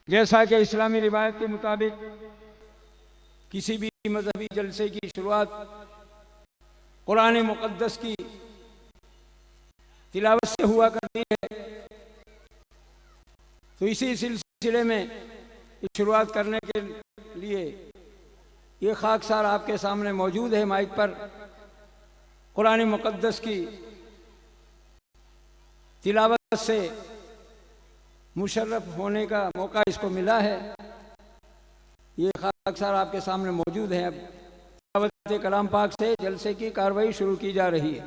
जैसा कि इस्लामी रिवायत के मुताबिक किसी भी मजहबी जलसे की शुरुआत कुरान मुक़द्दस की तिलावत से हुआ करती है, तो इसी सिलसिले में शुरुआत करने के लिए ये खाकसार आपके सामने मौजूद है माइक पर। कुरान मुक़द्दस की तिलावत से मुशर्रफ होने का मौका इसको मिला है। ये खाकसार आपके सामने मौजूद हैं। अब तिलावत कलाम पाक से जलसे की कार्रवाई शुरू की जा रही है।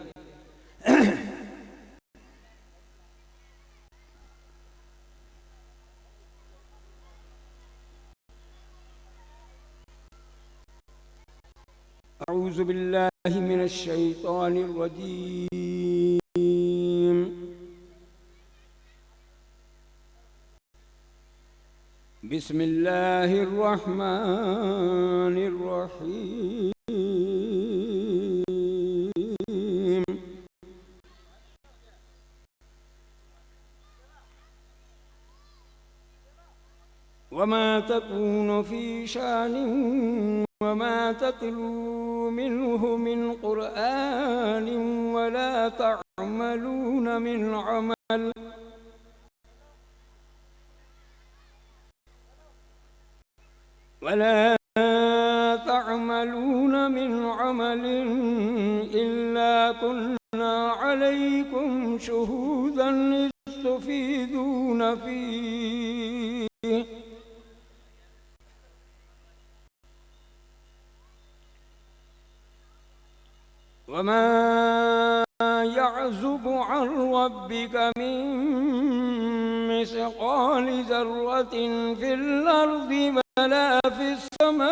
अऊज़ु बिल्लाहि मिनश शैतानिर रजीम। बिस्मिल्लाहिर रहमानिर रहीम। वमा तकूनु फी शानिन वमा ततलू मिन्हु मिन क़ुरआनिन वला तअमलून मिन अमल इल्ला कुन्ना अलैकुम शुहूदन इज़ तुफ़ीदून फ़ीह वमा यअज़ुबु अन रब्बिका मिन मिस्क़ालि ज़र्रतिन फ़िल अर्दि वला फ़िस समा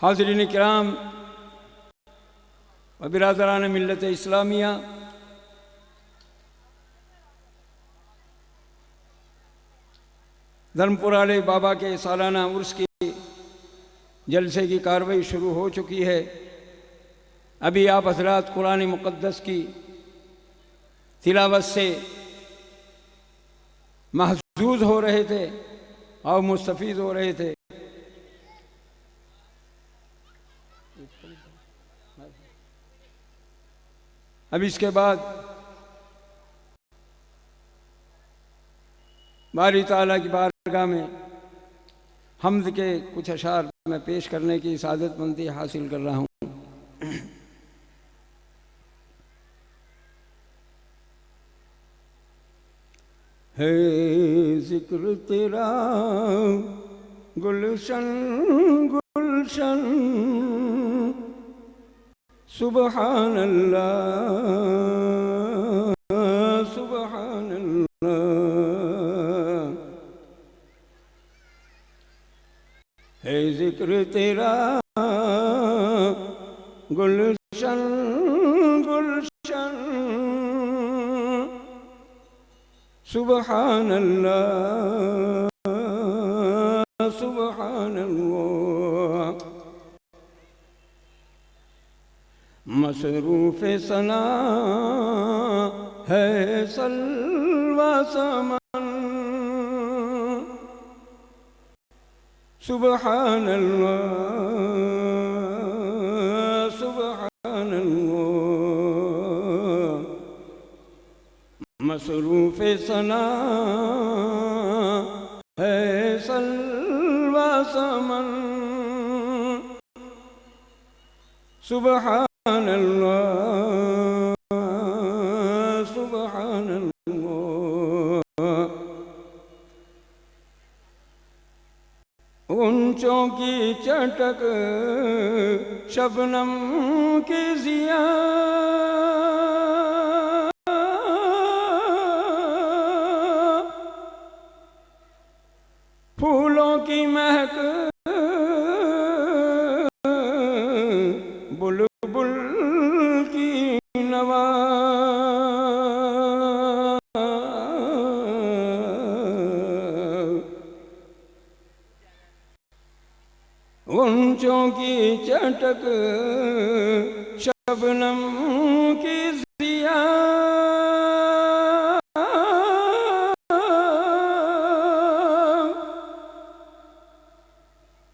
हाज़रीन किराम व बिरादरान मिल्लत इस्लामिया, धर्मपुर वाले बाबा के सालाना उर्स की जलसे की कार्रवाई शुरू हो चुकी है। अभी आप हजरात कुरान मुक़द्दस की तिलावत से महजूज हो रहे थे और मुस्तफ़ीज़ हो रहे थे। अब इसके बाद बारी ताला की बारगाह में हम्द के कुछ अशार मैं पेश करने की सादतमंदी हासिल कर रहा हूँ। है जिक्र तेरा गुलशन गुलशन सुबहान अल्लाह सुबहान अल्लाह। है जिक्र तेरा गुलशन गुलशन सुबहान अल्लाह सुबहान अल्लाह। मसरूफ़ सना है सल्वा समन सुबहान अल्लाह सुबहान अल्लाह। मसरूफ़ सना है सल्वा समन सुबहान अल्लाह सुबहान अल्लाह। ऊंचों की चटक शबनम की जिया फूलों की महक बुलबुल की नवा ऊंचों की चटक शबनम की जिया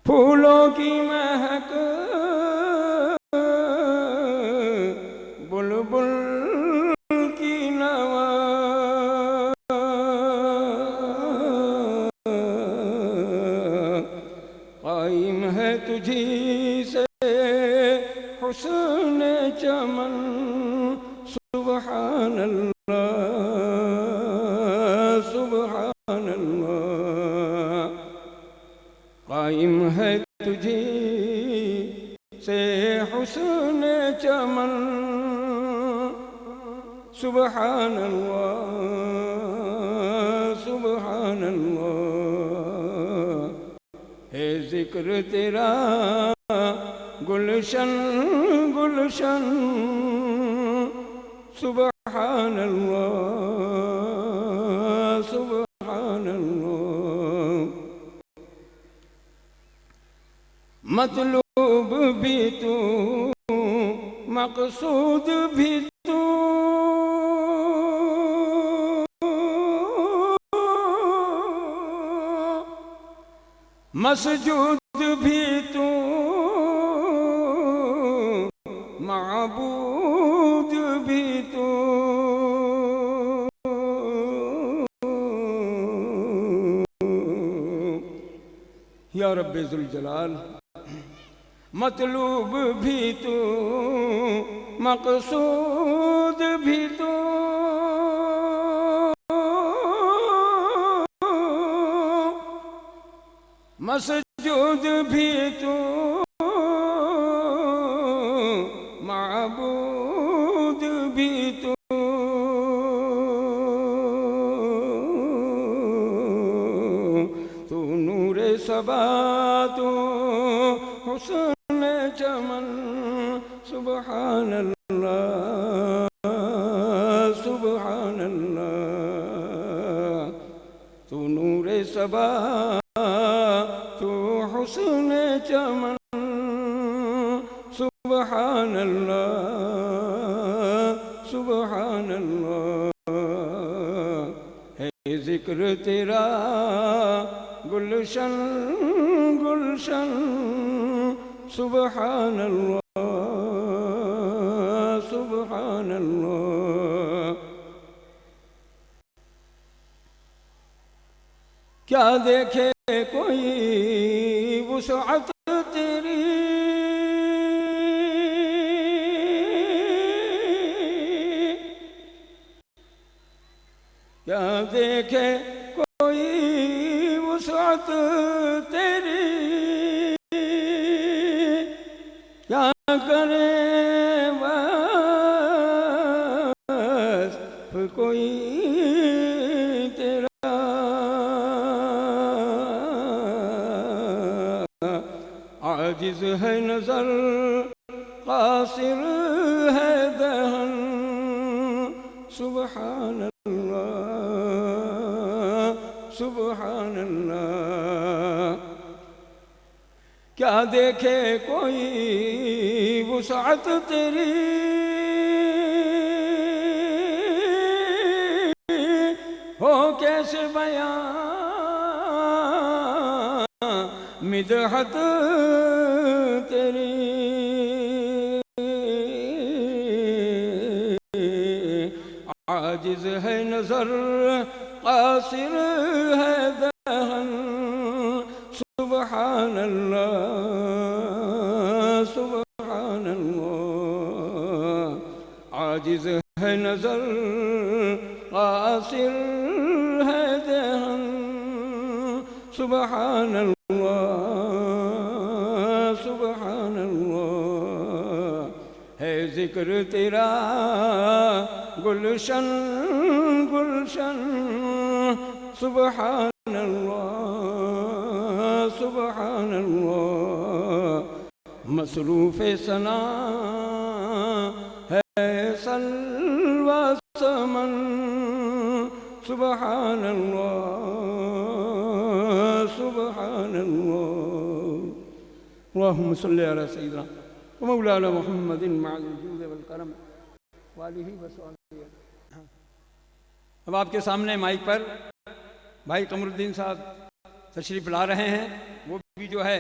फूलों की महक बुलबुल की नवा कायम है तुझी से हुस्न चमन सुबहान अल्लाह सुबहान अल्लाह। कायम है तुझी से हुस्न चमन सुबहान अल्लाह सुबहान अल्लाह। है जिक्र तेरा गुलशन गुलशन सुबहान अल्लाह सुबहान अल्लाह। मतलूब भी तू मकसूद भी तू मसजूद भी तू माबूद भी तू या रब्बे ज़ुल जलाल। मतलूब भी तू, मकसूद भी तू, मसजूद भी तू, माबूद भी तू, तू नूरे सबा, तू हुस्न चमन, सुबहान अल्लाह, सुबहान अल्लाह। तू नूरे सबा, तू हुस्न चमन, सुबहान अल्लाह, सुबहान अल्लाह। है जिक्र तेरा गुलशन गुलशन, सुबहान अल्लाह, सुबहान अल्लाह। क्या देखे कोई वुसअत तेरी, क्या देखे कोई वुसअत तेरी, क्या करे वस्फ कोई तेरा। आजिज है नजर, कासिर है दहन, सुबहान अल्लाह, सुबहान अल्लाह। क्या देखे कोई वुसअत तेरी, हो कैसे बयां मिदहत तेरी। आजिज है नजर, कासिर है दहन, सुबहान अल्लाह, सुबहान अल्लाह। आजिज है नजर, कासिर है दहन, सुबहान अल्लाह, सुबहान अल्लाह। है जिक्र तेरा गुलशन गुलशन, सुबहान अल्लाह, सुबहान अल्लाह। मसरूफ़ सना है सल्वा समन, सुबहान अल्लाह, सुबहान अल्लाह। अल्लाहुम्मा सल्लि अला सय्यिदिना व मौलाना मुहम्मदिन मअल जूद वल करम वालिही व सहबिही। अब आपके सामने माइक पर भाई कमरुद्दीन साहब तशरीफ़ ला रहे हैं। वो भी जो है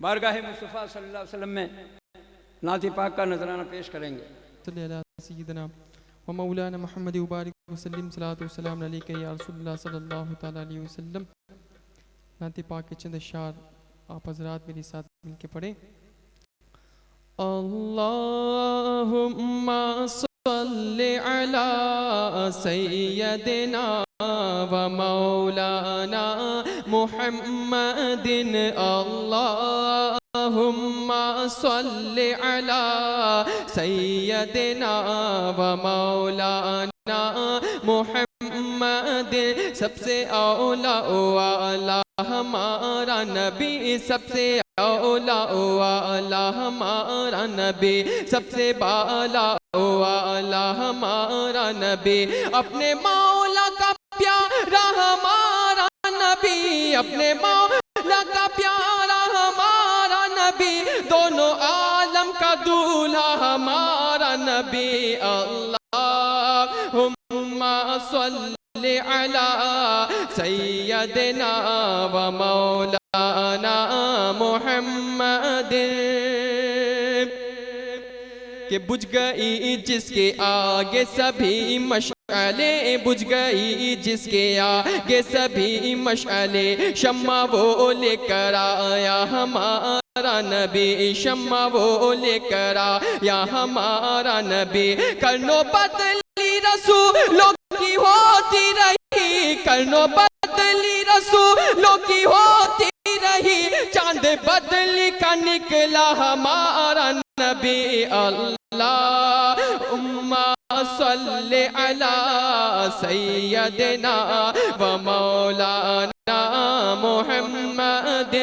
बारगाह मुस्तफ़ा सल्लल्लाहु अलैहि वसल्लम में नात पाक का नजराना पेश करेंगे। सय्यदना व मौलाना मुहम्मद बारिक वसल्लम सलातु वस्सलाम अलैका या रसूलुल्लाह सल्लल्लाहु तआला अलैहि वसल्लम। नात पाक के चंद अशआर आप हज़रात मेरे साथ मिलके पढ़ें। अल्लाहुम्मा सल्लि अला सय्यदिना व मौलाना मुहम्मदिन। अल्लाहुम्मा सल्लि अला सय्यदिना व मौलाना मुहम्मदिन। सबसे औला वाला हमारा नबी, सबसे औला वाला हमारा नबी, सबसे बाला वाला हमारा नबी। अपने मौला का प्यारा हमारा नबी, अपने मौला का प्यारा हमारा नबी, दोनों आलम का दूल्हा हमारा नबी। अल्लाहुम्मा सल्लि अला सय्यदिना व मौलाना मुहम्मदिन। कि बुझ गई जिसके आगे सभी मशअले बुझ गई जिसके आगे सभी मशअले, शम्मा वो लेकर आया हमारा नबी, शम्मा वो लेकर आया हमारा नबी। करनो बदली रसूलों की होती रही, करनो बदली रसूलों की होती रही, चांद बदली का निकला हमारा नबी। अल्लाह उम्मा सल्ले अला सैयदना व मौलाना मुहम्मद,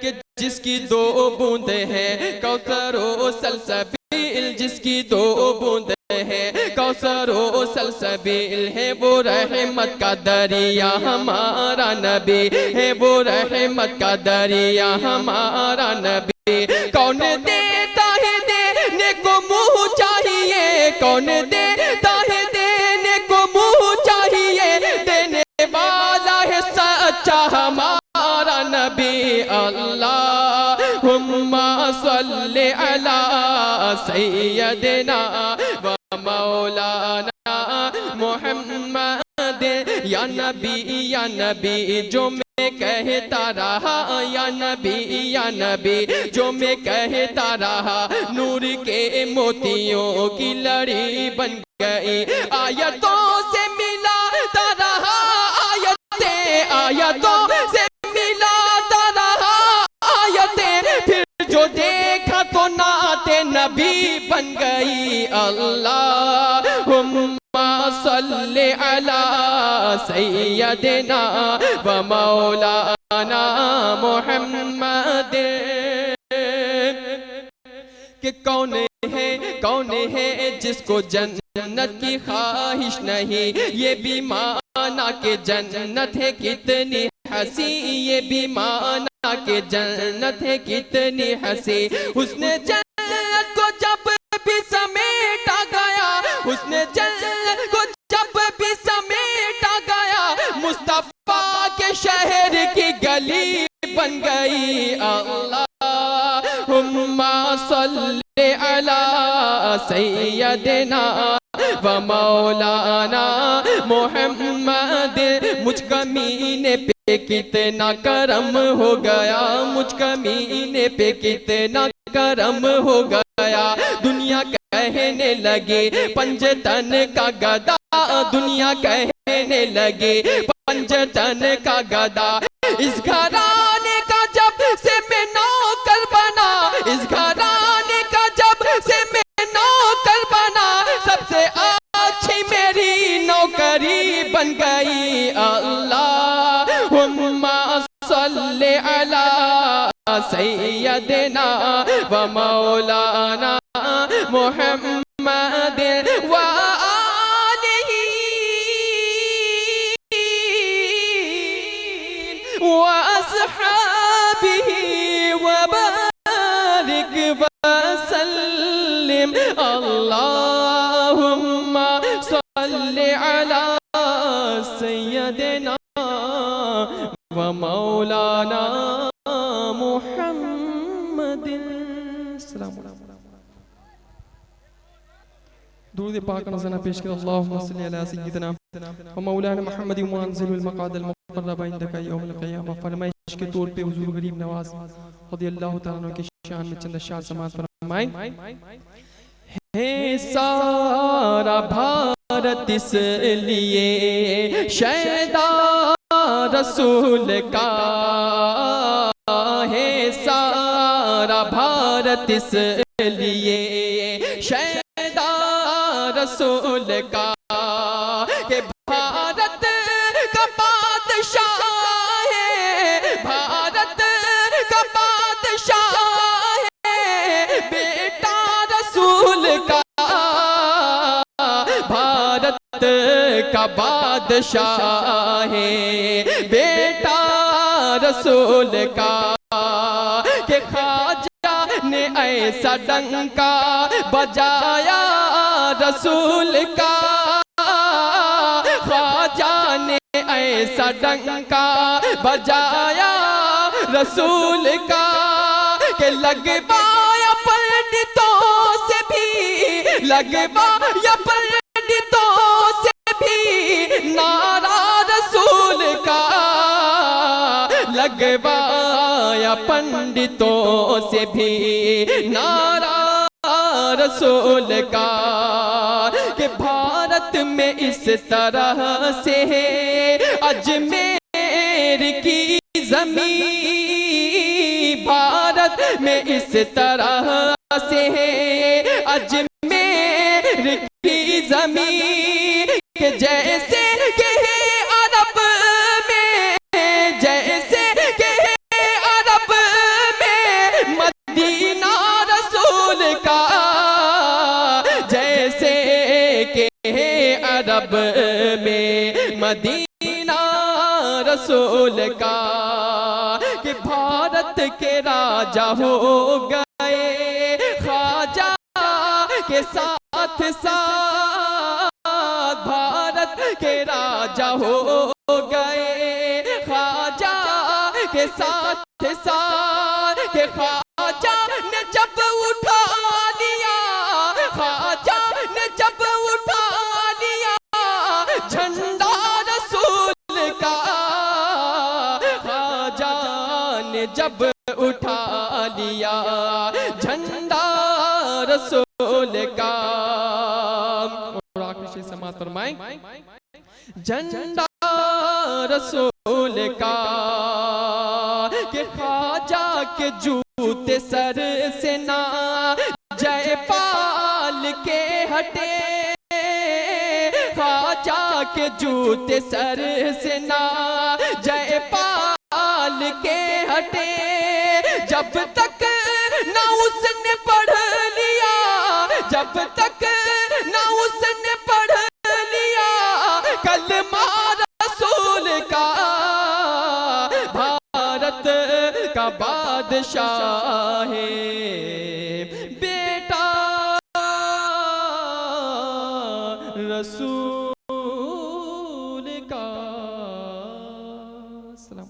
कि जिसकी दो बूंदे हैं कौसर व सलसबील, जिसकी दो बूंदे है कौसर व सलसबील, है वो रहमत का दरिया हमारा नबी, है वो रहमत का दरिया हमारा नबी। कौन देता है देने को मुँह चाहिए, कौन देता है देने को मुँह चाहिए, देने वाला है सच्चा हमारा नबी। अल्लाहुम्मा सल्ले अला सैयदना व मौलाना मुहम्मद। या नबी जो मैं कहता रहा, या नबी जो मैं कहता रहा, नूर के मोतियों की लड़ी बन गई। आयतों से मिलाता रहा, आयतों से मिलाता रहा आयतें, फिर जो देखा तो नाते नबी बन गई। अल्लाहुम्मा सल्ले अला सैयदना व मौलाना मुहम्मद। कि कौन है जिसको जन्नत की ख्वाहिश नहीं, ये भी माना के जन्नत है कितनी हंसी, ये भी माना के जन्नत है कितनी हंसी। उसने जन्नत को जब भी समेटा गया, उसने जन्नत को जब भी समेटा गया, मुस्तफा के शहर की गली बन गई। अल्लाहुम्मा सल्ले अला सैयदना व मौलाना मुहम्मद। मुझ कमीने पे कितना करम हो गया, मुझ कमीने पे कितना करम हो गया। दुनिया कहने लगे पंजतन का गदा, दुनिया कहने लगे पंजतन का गदा। इस घराने का जब से मैं नौकर बना, इस घराने का जब से मैं नौकर बना, सबसे अच्छी मेरी नौकरी बन गई। अल्लाहुम्मा सल्ले अला सैयदना व मौलाना मुहम्मद व आलिही व अस्हाबिही व बारिक व सल्लिम। अल्लाहुम्मा सल्ले अला सैयदना व मौलाना मुहम्मद। दुरूद पाक नज़राना पेश कर। अल्लाहुम्मा सल्ली अला सय्यिदना व मौलाना मुहम्मद मुअज़्ज़िलुल मक़ादिल मुक़र्रब इंदका यौमुल क़ियामह। फरमाइश के तौर पे हुजूर गरीब नवाज रज़ियल्लाहु तआला अन्हु की शान में चंद अशआर समाअत फरमाएं। है सारा भारत इसलिए शैदा रसूल का, है सारा भारत इसलिए शैदा रसूल का। के भारत का बादशाह है, भारत का बादशाह है, बेटा रसूल का। भारत का बादशाह है, बेटा रसूल का। के ख्वाजा ने ऐसा डंका बजाया रसूल का, ख्वाजा ने ऐसा डंका बजाया रसूल का। के लगवाया पंडितों से भी, लगवाया पंडितों से भी नारा रसूल का लगवाया, पंडितों से भी नारा रसूल का, कि भारत में इस तरह से है अजमेर की ज़मीं, भारत में इस तरह से है अजमेर की ज़मीन, कि जैसे कि है अरब में, जैसे कि है अरब में मदीना रसूल का, जैसे कि है अरब में मदीना रसूल का, कि भारत के राजा हो गए ख्वाजा के साथ साथ, भारत के राजा हो गए ख्वाजा के साथ साथ, के ख्वाजा ने जब उठा लिया, ख्वाजा ने जब उठा लिया झंडा रसूल का, ख्वाजा ने जब उठा लिया झंडा रसूल का। और आखिरी शेर समाअत फरमाएं, झंडा रसूल का, कि ख्वाजा के जूते सर से ना जयपाल के हटे, ख्वाजा के जूते सर से ना जयपाल के हटे, जब तक ना उसने पढ़ लिया, जब तक ना उसने पढ़ लिया कलमा रसूल का, भारत का बादशाह है बेटा रसूल का। सलाम।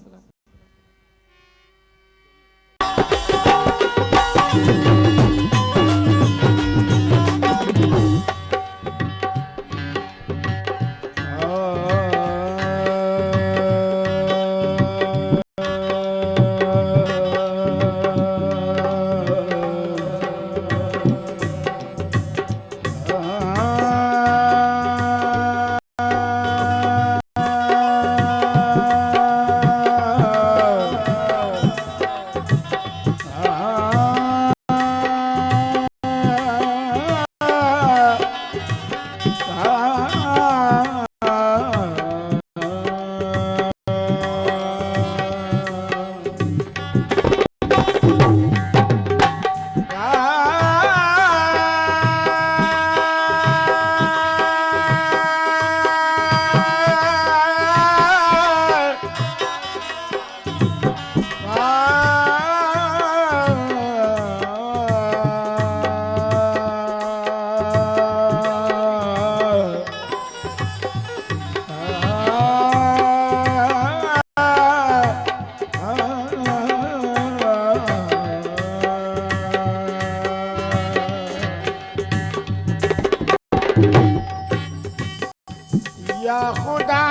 या खुदा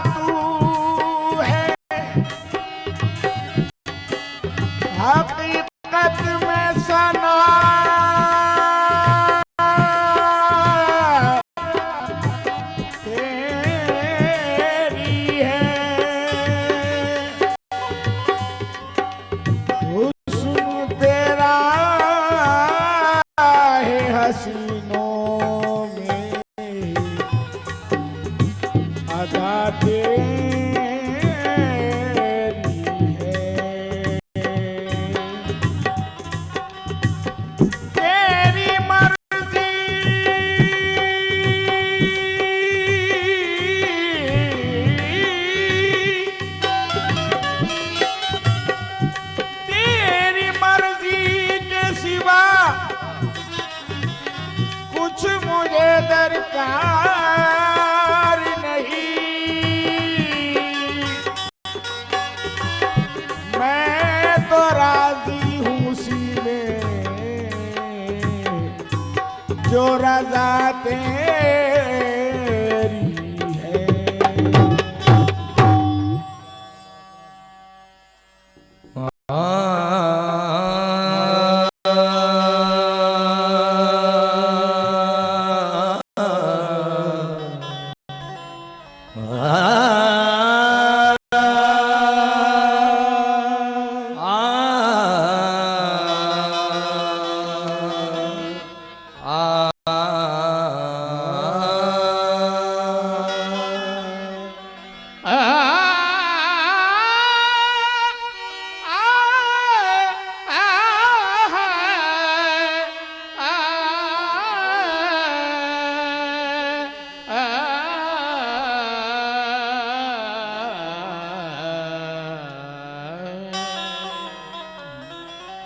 तू है हकीकत में सना, तेरी है हुस्न तेरा है हसीनों में अदा तेरी है, तेरी मर्जी तेरी मर्जी के सिवा कुछ मुझे दरकार नहीं, तेरी है।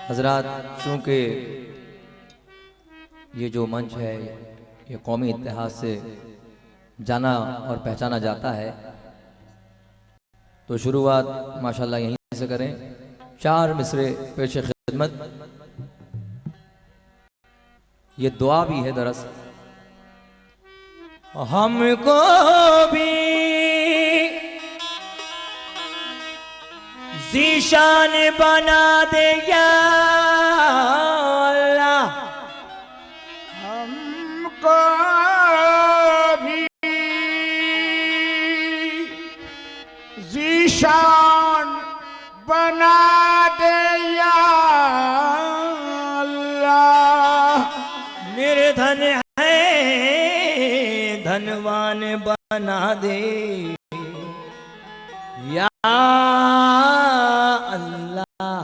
हजरात, चूँकि ये जो मंच है ये कौमी इतिहास से जाना और पहचाना जाता है, तो शुरुआत माशाल्लाह यहीं से करें। 4 मिसरे पेश खिदमत। ये दुआ भी है दरअसल। हमको भी ज़ीशान बना दे या अल्लाह, हमको भी ज़ीशान बना दे या अल्लाह। निर्धन है धनवान बना दे या अल्लाह।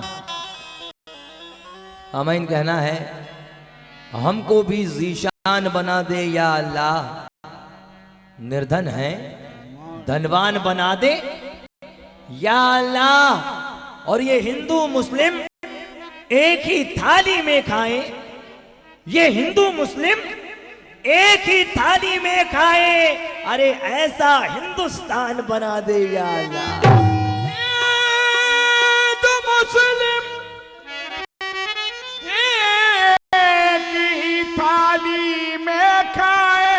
आमीन कहना है, हमको भी ज़ीशान बना दे या अल्लाह। निर्धन है धनवान बना दे या अल्लाह। और ये हिंदू मुस्लिम एक ही थाली में खाएं, ये हिंदू मुस्लिम एक ही थाली में खाए। अरे ऐसा हिंदुस्तान बना दे या अल्लाह। तो मुस्लिम एक ही थाली में खाए,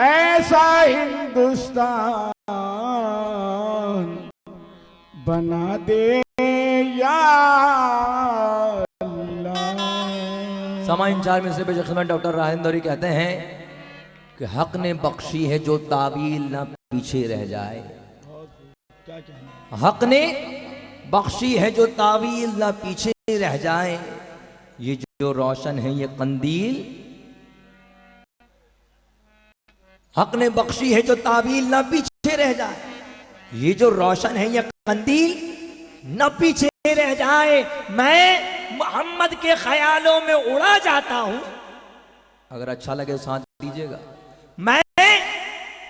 ऐसा हिंदुस्तान बना दे या सामाइन 4 में से बेजख्म डॉक्टर राहिंदौरी कहते हैं कि हक ने बख्शी है जो तावील ना पीछे रह जाए। हक ने बख्शी है जो तावील ना पीछे रह जाए। ये जो रोशन है ये कंदील, हक ने बख्शी है जो तावील ना पीछे रह जाए। ये जो रोशन है ये कंदील न पीछे रह जाए। मैं मोहम्मद के ख्यालों में उड़ा जाता हूं। अगर अच्छा लगे साथ दीजिएगा। मैं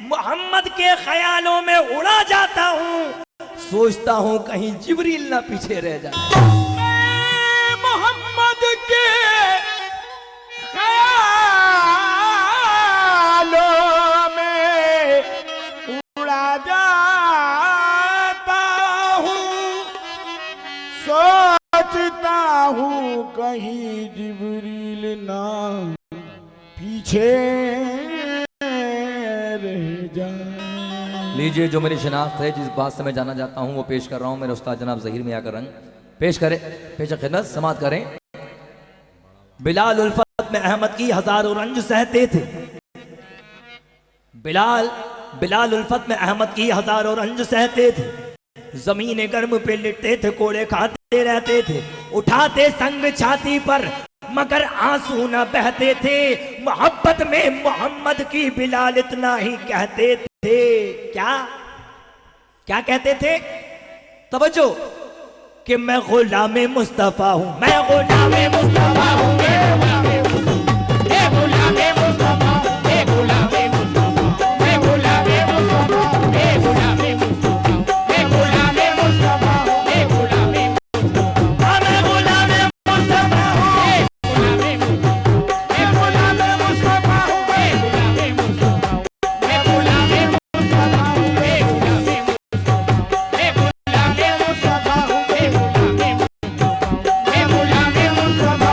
मोहम्मद के ख्यालों में उड़ा जाता हूं, सोचता हूं कहीं जिब्रील ना पीछे रह जाए। मोहम्मद के ख्यालों में उड़ा जाता हूं, सोचता हूं कहीं जिब्रील ना पीछे रह जाए। लीजिए, जो मेरी शिनाख्त है, जिस बात से मैं जाना चाहता हूं वो पेश कर रहा हूं। मेरे उस्ताद जनाब ज़हीर मियां का रंग पेश करें, पेश खिदमत समात करें। बिलाल उल्फत में अहमद की हजारों रंज सहते थे। बिलाल उल्फत में अहमद की हजारों रंज सहते थे। जमीन गर्म पे लिटते थे, कोड़े खाते रहते थे, उठाते संग छाती पर मगर आंसू न बहते थे। मोहब्बत में मोहम्मद की बिलाल इतना ही कहते थे। क्या क्या कहते थे? तवज्जो, कि मैं गुलामे मुस्तफा हूं, मैं गुलामे मुस्तफा हूं, मैं गुलामे मुस्तफा, मैं गुलामे मुस्तफा, मैं गुलामे मुस्तफा, मैं गुलामे मुस्तफा, मैं गुलामे मुस्तफा, मैं गुलामे मुस्तफा, मैं गुलामे मुस्तफा, मैं गुलामे मुस्तफा हूं, मैं गुलामे मुस्तफा हूं, मैं गुलामे मुस्तफा हूं, मैं गुलामे मुस्तफा हूं, मैं गुलामे मुस्तफा, मैं गुलामे मुस्तफा हूं, मैं गुलामे मुस्तफा, मैं गुलामे मुस्तफा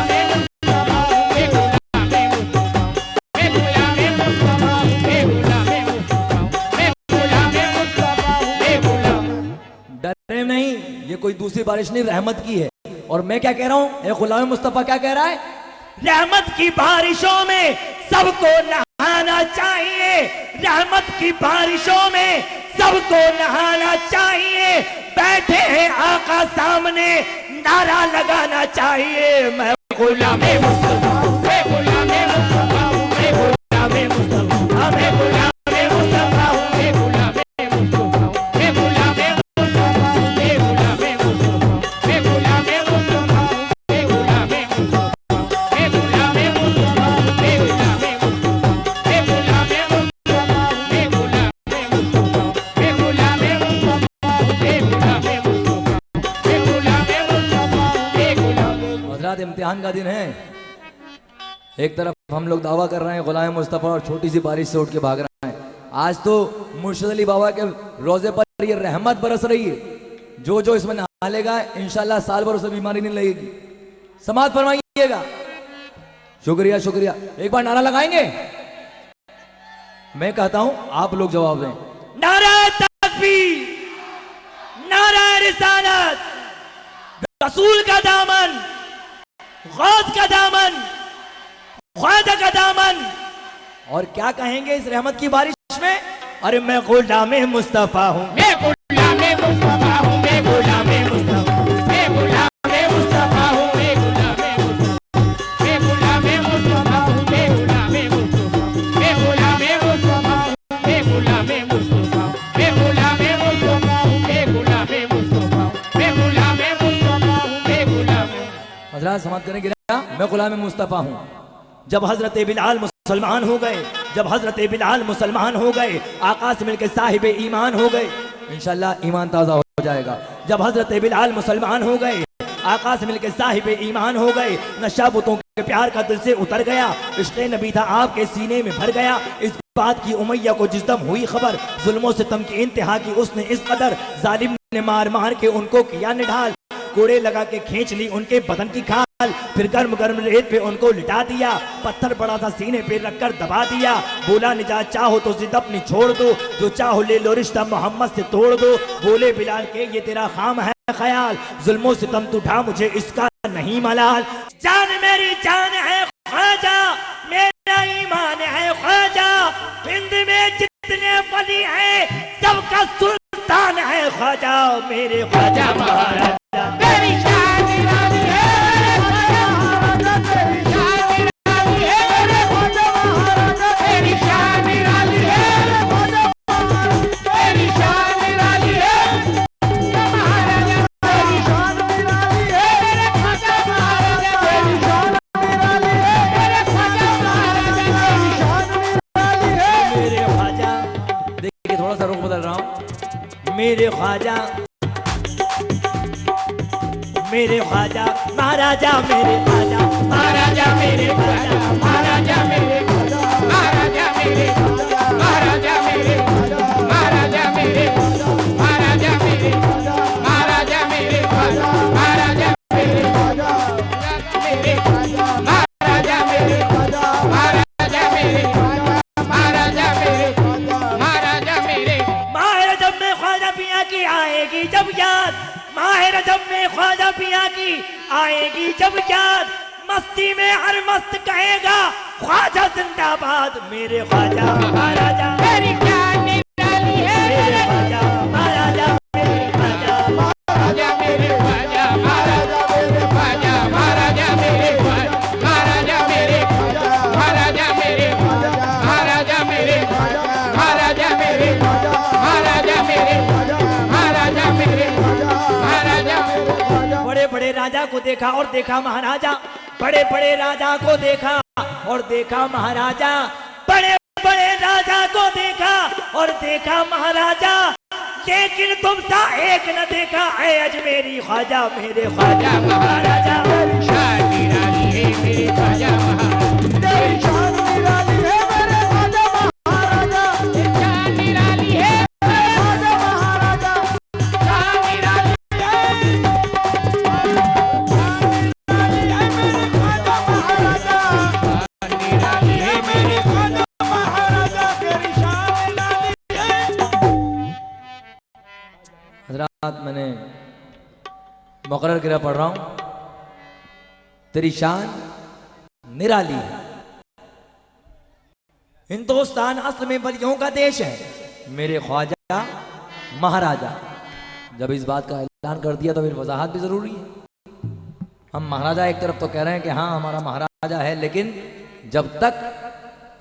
डरे नहीं, ये कोई दूसरी बारिश नहीं, रहमत की है। और मैं क्या कह रहा हूं, ये गुलाम मुस्तफा क्या कह रहा है? रहमत की बारिशों में सबको नहाना चाहिए, रहमत की बारिशों में सबको नहाना चाहिए। बैठे हैं आका सामने, नारा लगाना चाहिए, मैं गुलामे मुस्तफा, मैं गुलामे मुस्तफा हूं, मैं गुलामे मुस्तफा, मैं गुलामे मुस्तफा हूं, मैं गुलामे मुस्तफा हूं, मैं गुलामे मुस्तफा हूं, मैं गुलामे मुस्तफा हूं, मैं गुलामे मुस्तफा हूं, मैं गुलामे मुस्तफा हूं, मैं गुलामे मुस्तफा हूं, मैं गुलामे मुस्तफा हूं, मैं गुलामे मुस्तफा हूं, मैं गुलामे मुस्तफा हूं, मैं गुलामे मुस्तफा हूं, मैं गुलामे मुस्तफा हूं, मैं गुलामे मुस्तफा हूं, मैं गुलामे। हजरात, इम्तिहान का दिन है। एक तरफ हम लोग दावा कर रहे हैं गुलाम मुस्तफ़ा और छोटी सी बारिश से उठ के भाग रहे हैं। आज तो मुर्शिद अली बाबा के रोजे पर ये रहमत बरस रही है। जो जो इसमें नहा लेगा इंशाल्लाह साल भर उसे बीमारी नहीं लगेगी। समाज फरमाइएगा। शुक्रिया शुक्रिया। एक बार नारा लगाएंगे। मैं कहता हूं आप लोग जवाब दें। नारा तकबीर, नारा रिसालत, रसूल का दामन, गौस का दामन, ख्वाजा का दामन। और क्या कहेंगे इस रहमत की बारिश में? अरे मैं गुलाम मुस्तफा हूं, मैं गुलाम मुस्तफा हूँ, मैं गुलाम मुस्तफा, मैं गुलाम मुस्तफा हूँ, मैं गुलाम मुस्तफा, मैं गुलाम मुस्तफा हूँ, मैं गुलाम मुस्तफा, मैं गुलाम मुस्तफा, मैं गुलाम मुस्तफा हूँ, मैं गुलाम मुस्तफा, मैं गुलाम मुस्तफा हूँ, मैं गुलाम। हजरत समाज करेंगे ना, मैं गुलाम मुस्तफा हूं। जब हजरत बिलाल मुसलमान हो गए, जब हजरत बिलाल मुसलमान हो गए, आका से मिलकर साहिब ईमान हो गए। इंशाल्लाह ईमान ताजा हो जाएगा। जब हजरत बिलाल मुसलमान हो गए, आका से मिलकर साहिब ईमान हो गए, नशा बुतों के प्यार का दिल से उतर गया, इश्क़ नबी था आपके सीने में भर गया। इस बात की उमैया को जिस दम हुई खबर, जुल्मों से तम की इंतहा की उसने इस कदर, जालिम ने मार मार के उनको किया निढाल, कोड़े लगा के खींच ली उनके बदन की खाल, फिर गर्म गर्म रेत पे उनको लिटा दिया, पत्थर बड़ा सा सीने पे रखकर दबा दिया। बोला निजात चाहो तो जिद अपनी छोड़ दो, जो चाहो ले लो रिश्ता मोहम्मद से तोड़ दो। बोले बिलाल के ये तेरा खाम है ख्याल, जुल्मों से तम उठा मुझे इसका नहीं मलाल। जान मेरी जान है ख्वाजा, मेरा ईमान है ख्वाजा, हिंद में जितने वली हैं सबका सुल्तान है ख्वाजा, मेरे ख्वाजा महाराजा। तेरी शान निराली है ख्वाजा, तेरी शान निराली है मेरे ख्वाजा महाराजा, तेरी शान निराली है ख्वाजा महाराजा, तेरी शान निराली है महाराजा, तेरी शान निराली है मेरे ख्वाजा महाराजा, तेरी शान निराली है मेरे ख्वाजा महाराजा, तेरी शान निराली है मेरे ख्वाजा। देखिए थोड़ा सा रुख बदल रहा हूं। मेरे ख्वाजा, मेरे ख्वाजा महाराजा, मेरे ख्वाजा महाराजा, मेरे ख्वाजा महाराजा, मेरे ख्वाजा महाराजा, मेरे ख्वाजा महाराजा, मेरे ख्वाजा महाराजा, मेरे ख्वाजा महाराजा, मेरे ख्वाजा महाराजा, मेरे ख्वाजा महाराजा, मेरे ख्वाजा मेरे ख्वाजा महाराजा, मेरे ख्वाजा महाराजा, मेरे ख्वाजा महाराजा, मेरे ख्वाजा महाराजा, मेरे माह रजब में ख्वाजा पिया की आएगी जब याद, माह रजब में ख्वाजा पिया की आएगी जब याद, मस्ती में हर मस्त कहेगा ख्वाजा जिंदाबाद, मेरे ख्वाजा महाराजा, तेरी जान निराली है मेरे ख्वाजा महाराजा, मेरे ख्वाजा महाराजा, मेरे ख्वाजा महाराजा, मेरे ख्वाजा महाराजा, मेरे ख्वाजा महाराजा, मेरे ख्वाजा महाराजा, मेरे ख्वाजा महाराजा, मेरे ख्वाजा महाराजा, मेरे ख्वाजा महाराजा, मेरे ख्वाजा महाराजा, मेरे ख्वाजा महाराजा, मेरे ख्वाजा। बड़े बड़े राजा को देखा और देखा महाराजा, बड़े बड़े राजा को देखा और देखा महाराजा, बड़े बड़े राजा को देखा और देखा महाराजा, लेकिन तुम सा एक न देखा है अजमेरी ख्वाजा, मेरे ख्वाजा महाराजा। तेरी शान निराली है मेरे ख्वाजा महाराजा, तेरी शान निराली है मेरे ख्वाजा महाराजा, तेरी शान निराली है मेरे ख्वाजा महाराजा, शान निराली है, शान निराली है मेरे ख्वाजा महाराजा, तेरी शान निराली है। हजरात मैंने मुकर्रर गिरा पढ़ रहा हूं। तेरी शान निराली है। हिंदुस्तान असल में वलियों का देश है, मेरे ख्वाजा महाराजा। जब इस बात का ऐलान कर दिया तो फिर वजाहत भी जरूरी है। हम महाराजा एक तरफ तो कह रहे हैं कि हाँ हमारा महाराजा है, लेकिन जब तक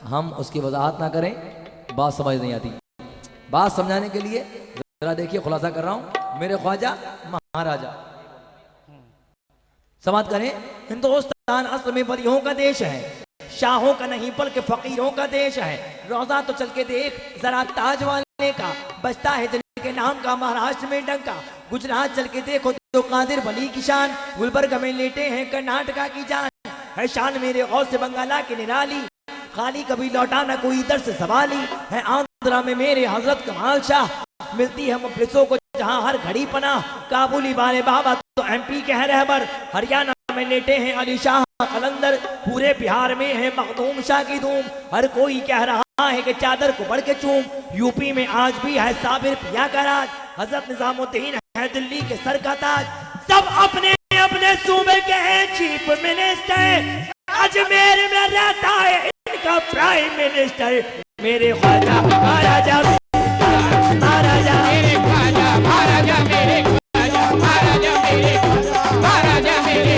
हम उसकी वजाहत ना करें बात समझ नहीं आती। बात समझाने के लिए जरा देखिए, खुलासा कर रहा हूं। मेरे ख्वाजा महाराजा समाप्त करें। हिंदुस्तान असल में वलियों का देश है, शाहों का नहीं बल्कि फकीरों का देश है। रोजा तो चल के देख जरा ताज वाले का, बचता है जिनके नाम का महाराष्ट्र में डंका। गुजरात चल के देखो तो कादिर वली की शान, गुलबर्ग में लेटे हैं कर्नाटका की जान। है शान मेरे गौसे बंगाला की निराली, खाली कभी लौटा ना कोई दर से सवाली, है आंध्रा में मेरे हजरत कमाल शाह, मिलती है मुफलिसों को जहां हर घड़ी पना, काबुली वाले बाबा तो एमपी के हैं रहबर, हरियाणा में लेटे हैं अली शाह कलंदर, पूरे बिहार में है मखदूम शाह की धूम, हर कोई कह रहा है कि चादर को बढ़ के चूम, यूपी में आज भी है साबिर पिया का राज, हजरत निजामुद्दीन है दिल्ली के सर का ताज, सब अपने अपने सूबे के हैं चीफ मिनिस्टर, अजमेर में रहता है इनका प्राइम मिनिस्टर, मेरे ख्वाजा महाराजा महाराजा मेरे ख्वाजा महाराजा मेरे ख्वाजा महाराजा मेरे महाराजा मेरे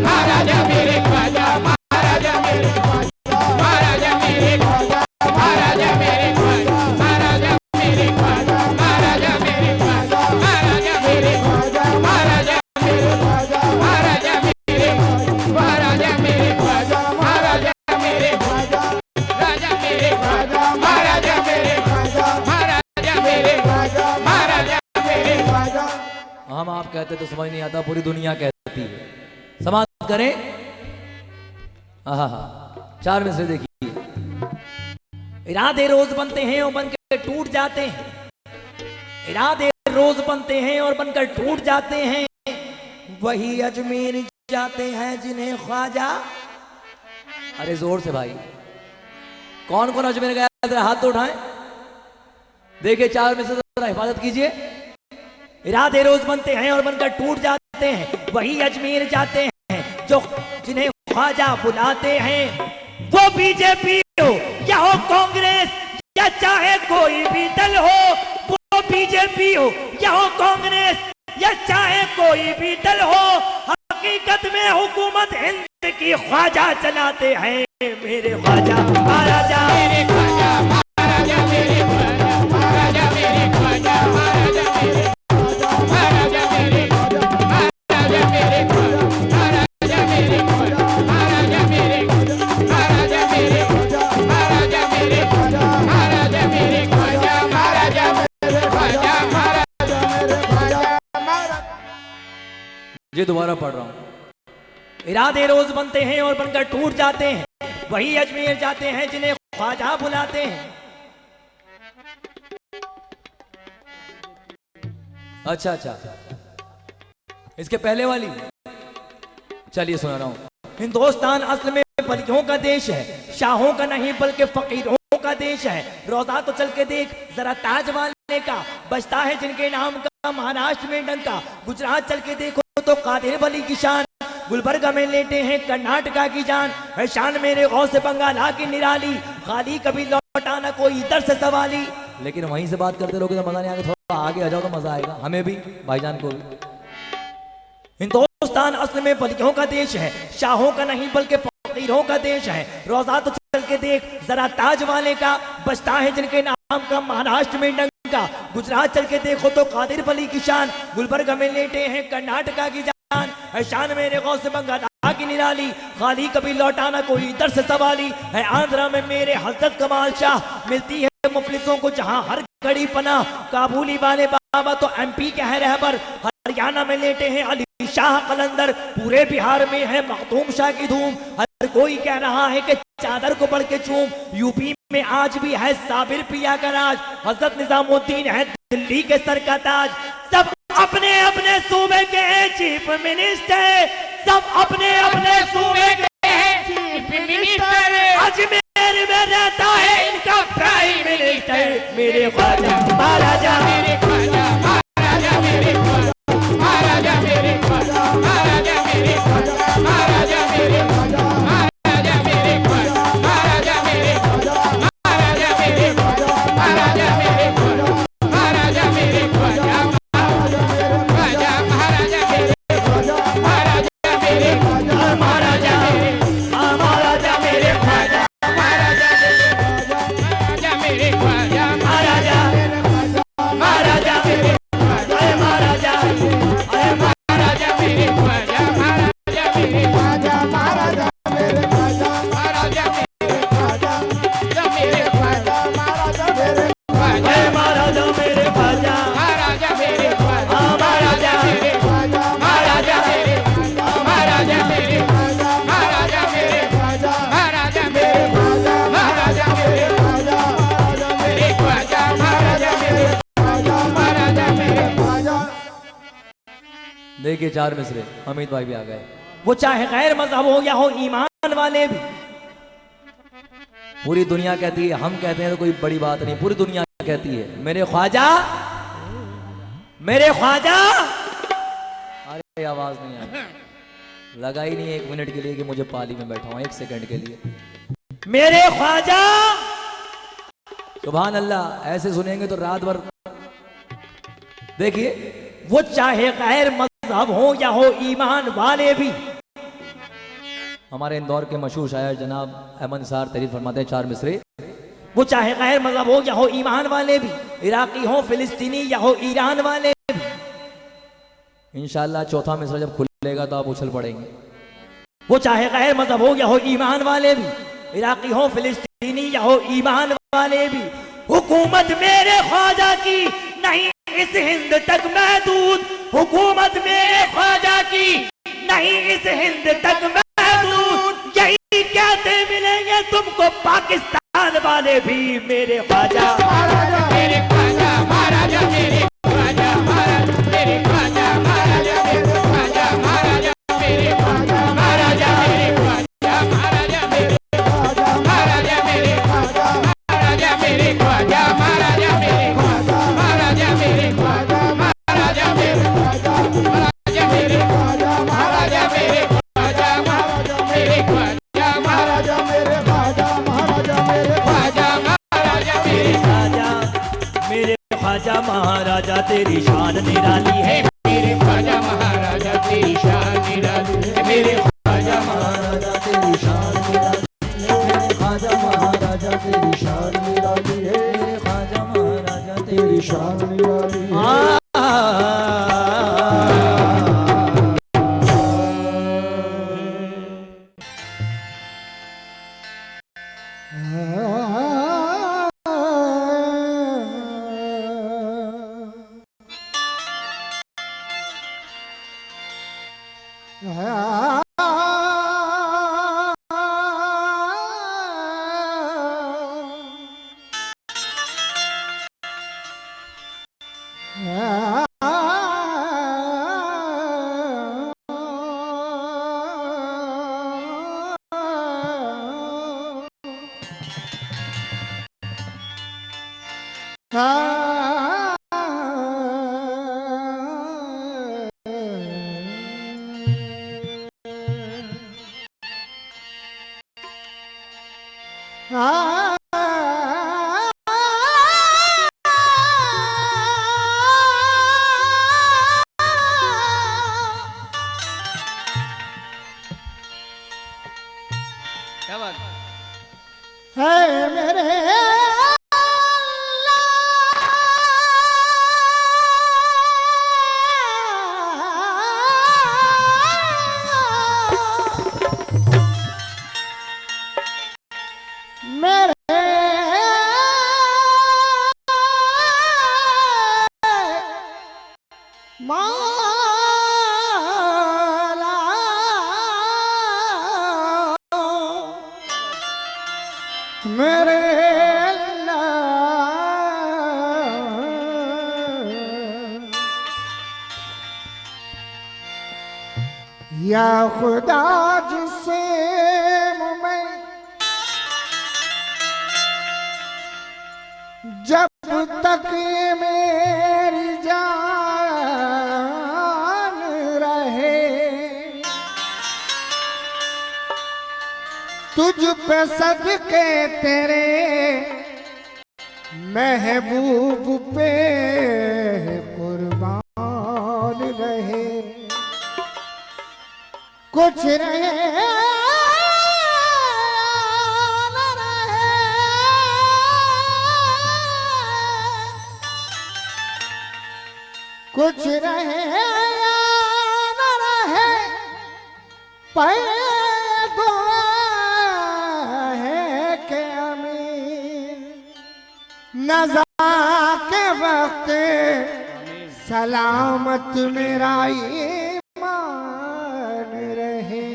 महाराजा मेरे ख्वाजा महाराजा मेरे महाराजा मेरे महाराजा मेरे महाराजा मेरे महाराजा मेरे महाराजा मेरे महाराजा मेरे महाराजा मेरे महाराजा मेरे महाराजा मेरे राजा मेरे महाराजा मेरे महाराजा मेरे महाराजा मेरे। हम आप कहते तो समझ नहीं आता, पूरी दुनिया कहती है। समाप्त करें। आहा, 4 में से देखिए। इरादे रोज बनते हैं और बनकर टूट जाते हैं, इरादे रोज बनते हैं और बनकर टूट जाते हैं, वही अजमेर जाते हैं जिन्हें ख्वाजा। अरे जोर से भाई, कौन कौन अजमेर गया जरा हाथ तो उठाएं। देखिए 4 में से जरा हिफाजत कीजिए। इरादे रोज बनते हैं और बनकर टूट जाते हैं, वही अजमेर जाते हैं जो जिन्हें ख्वाजा बुलाते हैं, वो बीजेपी हो या हो कांग्रेस या चाहे कोई भी दल हो, वो बीजेपी हो या हो कांग्रेस या चाहे कोई भी दल हो, हकीकत में हुकूमत हिंद की ख्वाजा चलाते हैं, मेरे ख्वाजा महाराजा मेरे ख्वाजा महाराजा मेरे महाराजा मेरे ख्वाजा महाराजा मेरे महाराजा मेरे महाराजा मेरे महाराजा मेरे महाराजा मेरे महाराजा मेरे महाराजा मेरे महाराजा मेरे ख्वाजा महाराजा मेरे ख्वाजा महाराजा मेरे ख्वाजा। ये दोबारा पढ़ रहा हूं। इरादे रोज बनते हैं और बनकर टूट जाते हैं, वही अजमेर जाते हैं जिन्हें ख्वाजा बुलाते हैं। अच्छा अच्छा, इसके पहले वाली चलिए सुना रहा हूं। हिंदुस्तान असल में बलियों का देश है, शाहों का नहीं बल्कि फकीरों का देश है, रोजा तो चल के देख जरा ताज वाले का, बजता है जिनके नाम का महाराष्ट्र में डंका, गुजरात चल के देखो तो कादिर बली की शान, गुलबर्गा में लेटे हैं कर्नाटका की जान, है शान मेरे गौसे बंगाला की निराली, खाली कभी लौटा ना कोई दर से सवाली। लेकिन वहीं से बात करते रहोगे तो मजा नहीं आएगा, थोड़ा आगे आ जाओ तो मजा आएगा, हमें भी भाईजान को भी। हिंदुस्तान असल में बलियों का देश है, शाहों का नहीं बल्कि फकीरों का देश है, रोजा तो चल के देख जरा ताज वाले का, बजता है जिनके नाम का महाराष्ट्र में डंका, गुजरात चल के देखो तो कादिर बली की शान, गुलबर्गा में लेटे हैं कर्नाटका की जान, है शान मेरे गौसे बंगाला की निराली, खाली कभी लौटा ना कोई दर से सवाली, है आंध्रा में मेरे हजरत कमाल शाह, मिलती है मुफलिसों को जहां हर घड़ी पना, काबुली वाले बाबा तो एमपी के हैं रहबर, हरियाणा में लेटे हैं अली शाह कलंदर, पूरे बिहार में है मखदूम शाह की धूम, हर कोई कह रहा है कि चादर को बढ़ के चूम, यूपी में आज भी है साबिर पिया का राज, हजरत निजामुद्दीन है दिल्ली के सर का ताज, सब अपने अपने सूबे के हैं चीफ मिनिस्टर, सब अपने अपने सूबे के हैं चीफ मिनिस्टर, अजमेर में रहता है इनका प्राइम मिनिस्टर, मेरे ख्वाजा महाराजा मेरे ख्वाजा महाराजा मेरे महाराजा मेरे महाराजा मेरे महाराजा मेरे महाराजा मेरे महाराजा मेरे महाराजा मेरे महाराजा मेरे महाराजा मेरे ख्वाजा ख्वाजा महाराजा मेरे महाराजा मेरे महाराजा महाराजा मेरे ख्वाजा महाराजा मेरे ख्वाजा महाराजा महाराजा देखिए 4 मिसरे, अमित भाई भी आ गए। वो चाहे गैर मजहब हो या हो ईमान वाले भी। पूरी दुनिया कहती है, हम कहते हैं तो कोई बड़ी बात नहीं, पूरी दुनिया कहती है मेरे ख्वाजा, मेरे ख्वाजा। अरे आवाज नहीं आई, लगा ही नहीं 1 मिनट के लिए कि मुझे पाली में बैठा हूं, 1 सेकंड के लिए। मेरे ख्वाजा। सुभान अल्लाह, ऐसे सुनेंगे तो रात भर। देखिए वो चाहे गैर मजहब हो या हो ईमान वाले भी। हमारे इंदौर के मशहूर शायर जनाब अहमद निसार तहरीर फरमाते हैं 4 मिसरे। वो चाहे गैर मजहब हो या हो ईमान वाले भी, इराकी हो फिलिस्तीनी या हो ईरान वाले भी। इंशाअल्लाह चौथा मिसरा जब खुलेगा तो आप उछल पड़ेंगे। वो चाहे गैर मजहब हो या हो ईमान वाले भी, इराकी हो फिलिस्तीनी या हो ईमान वाले भी। हुकूमत मेरे ख्वाजा की नहीं इस हिंद तक महदूद। हुकूमत मेरे ख्वाजा की नहीं इस हिंद तक महदूद। यही कहते मिलेंगे तुमको पाकिस्तान वाले भी। मेरे ख्वाजा महाराजा मेरे ख्वाजा, महाराजा मेरे ख्वाजा, महाराजा मेरे ख्वाजा, महाराजा मेरे ख्वाजा, महाराजा मेरे ख्वाजा, महाराजा मेरे ख्वाजा, महाराजा मेरे ख्वाजा, महाराजा मेरे ख्वाजा, महाराजा मेरे ख्वाजा, महाराजा मेरे ख्वाजा, महाराजा मेरे ख्वाजा, महाराजा मेरे ख्वाजा, महाराजा मेरे ख्वाजा, महाराजा मेरे ख्वाजा, महाराजा मेरे ख्वाजा, महाराजा मेरे ख्वाजा, महाराजा मेरे ख्वाजा, महाराजा मेरे मेरे ख्वाजा महाराजा तेरी शान निराली है। मेरे ख्वाजा महाराजा तेरी शान निराली है। मेरे ख्वाजा महाराजा तेरी शान निराली है। मेरे ख्वाजा महाराजा तेरी शान निराली है। मेरे ख्वाजा महाराजा तेरी शान निराली है। क्या बात है मेरे मेरे या खुदा जिसे मैं जब तक मेरी जान रहे तुझ पे सदके तेरे महबूब पे कुर्बान रहे कुछ रहे न रहे कुछ रहे न रहे पे दुआ है के अमीर नज़ा के वक्त सलामत मेरा ईमान रहे।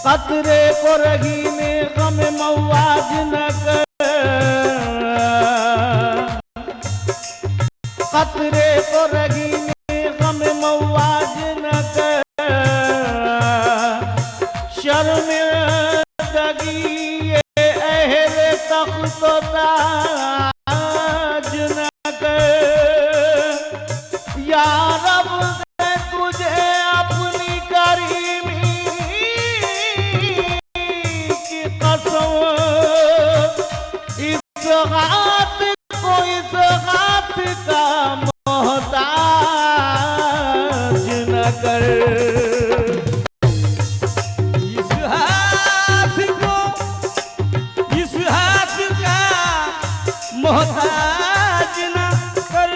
कतरे को रहीने गम मवाज न कर, कतरे को रहीने गम मवाज न कर, शर्मिंदगी ये अहले तख्त ताज न कर। या रब दे तुझे अपनी करीमी की कसम, इस हाथ को इस हाथ का मोहताज न कर। इस हाथ को इस हाथ का मोहताज न कर।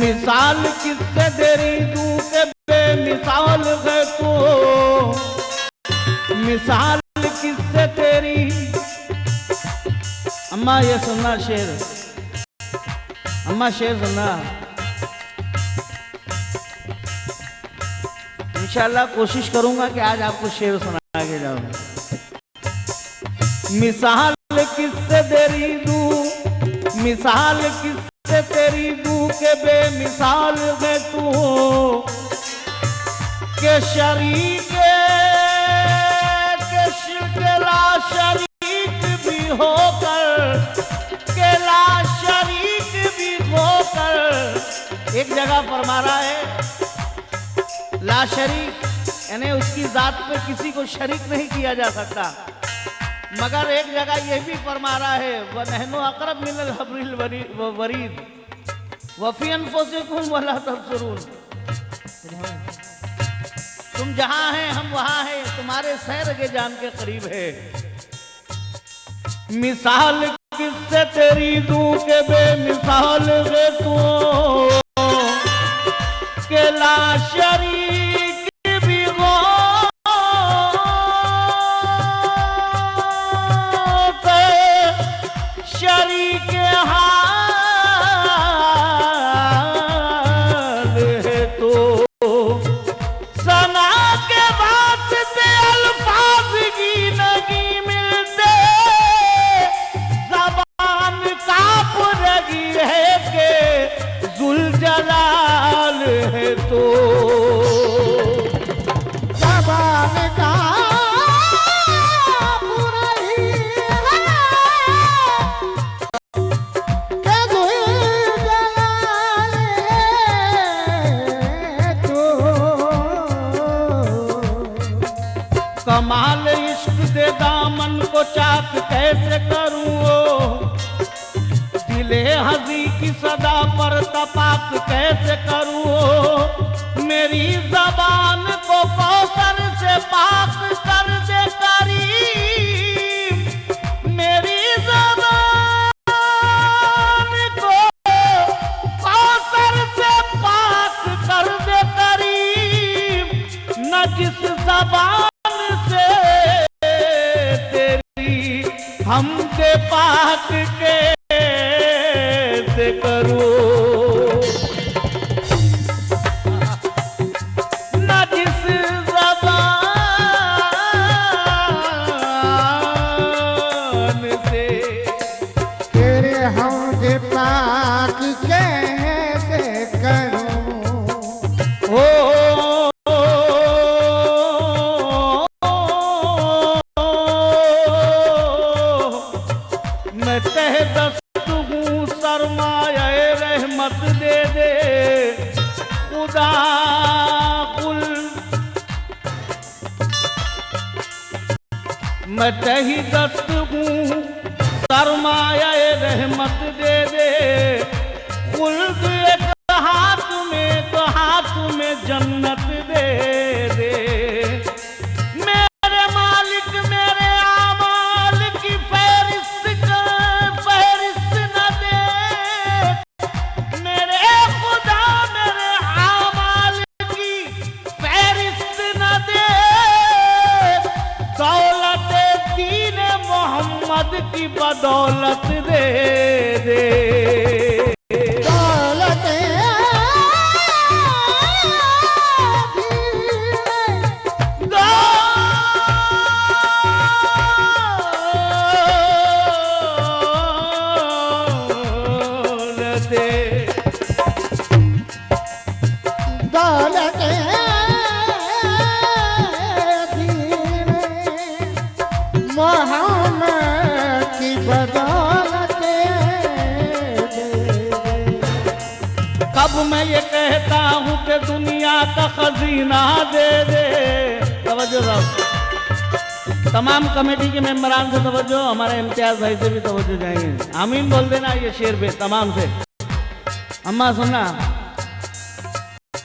मिसाल किससे तेरी दूं के बेमिसाल है तू, मिसाल किससे तेरी। अम्मा ये सुनना शेर, अम्मा शेर सुनना। इंशाल्लाह कोशिश करूंगा कि आज आपको शेर सुना के जाऊं। मिसाल किससे तेरी दूं, मिसाल किससे तेरी दूं के बेमिसाल है तू, के शरीक के ला शरीक भी होकर, के ला शरीक भी होकर। एक जगह फरमा रहा है ला शरीक, यानी उसकी जात पे किसी को शरीक नहीं किया जा सकता। मगर एक जगह यह भी फरमा रहा है वनहनु अक़रब मिनल हब्रिल वरीद वफ़ी अनफुसिकुम वला तबसुरून। तुम जहां हैं हम वहां हैं, तुम्हारे सैर के जान के करीब है। मिसाल किससे तेरी दूं के बेमिसाल है तू, के ला शरीक भी हो शरीक हाल है तो। सना के वास्ते अल्फाज की नहीं मिलते, ज़बान कांप रही है के जुल जलाल है तो। ज़बान कांप रही है के जुल जलाल है तो। कमाल इश्क दे दामन को चाक कैसे करूं, दिले हजी की सदा पर तपाक कैसे करूं। मेरी जबान को कौसर से पाक कर दे करीम, मेरी जबान को कौसर से पाक कर दे करीम। कैसे करूं, न जिस ज़बान से तेरे हमद पाक कैसे करूं, हो मैं तह दस्त हूँ, सरमाए रहमत दे दे खुदा कुल। मैं तही दस्त हूँ, सरमाया रहमत दे दे खुल्द एक हाथ में, तो हाथ में जन्नत दे दे। मेरे मालिक मेरे आमाल की फहरिस्त न दे, मेरे खुदा मेरे आमाल की फहरिस्त न दे। दौलत दीन मोहम्मद की बदौलत दे दे। दौलत दौलत दौलत दीन मोहम्मद की बदौलत दे। कब मैं ये कहता हूँ कि दुनिया का खजीना दे दे। तवज्जो रहो, तमाम कमेटी के मेंबरान से तवज्जो, हमारे इम्तियाज भाई से भी तवज्जो जाएंगे। आमीन बोल देना ये शेर पे तमाम से। अम्मा सुनना,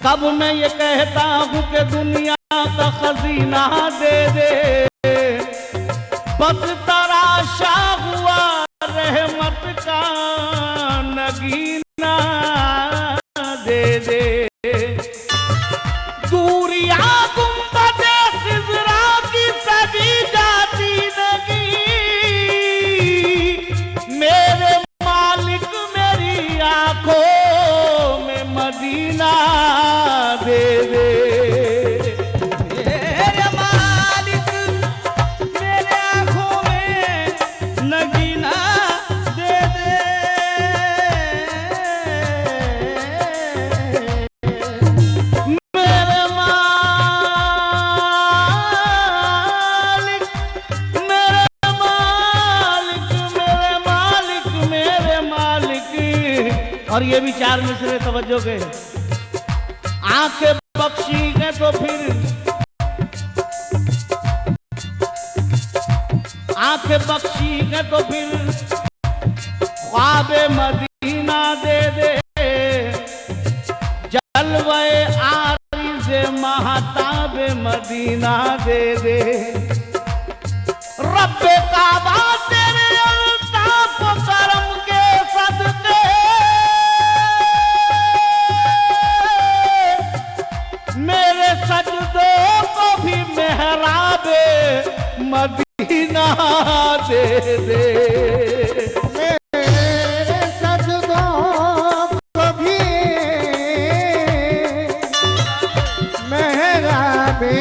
कब मैं ये कहता हूँ कि दुनिया का खजीना दे दे, बस तराशा हुआ रहमत का नगीना दे दे। दूरिया गुंबदे खिज़रा की सजी जाती नगी, मेरे मालिक मेरी आंखों में मदीना दे दे। मेरे मालिक मेरे आंखों में नगीना दे दे। मेरे मालिक मेरे मालिक मेरे मालिक मेरे मालिक। और ये भी चार मिसरे तवज्जो के। आंखें बख्शी गए तो फिर, आंखें बख्शी गए तो फिर ख्वाबे मदीना दे दे। जलवे आरिज़े महताबे मदीना दे दे। रब्बे काबा तेरे अल्ताफ व करम के सदके, मेरे सजदों को भी मेहराबे मदीना दे दे। मेरे सजदों को भी मेहराबे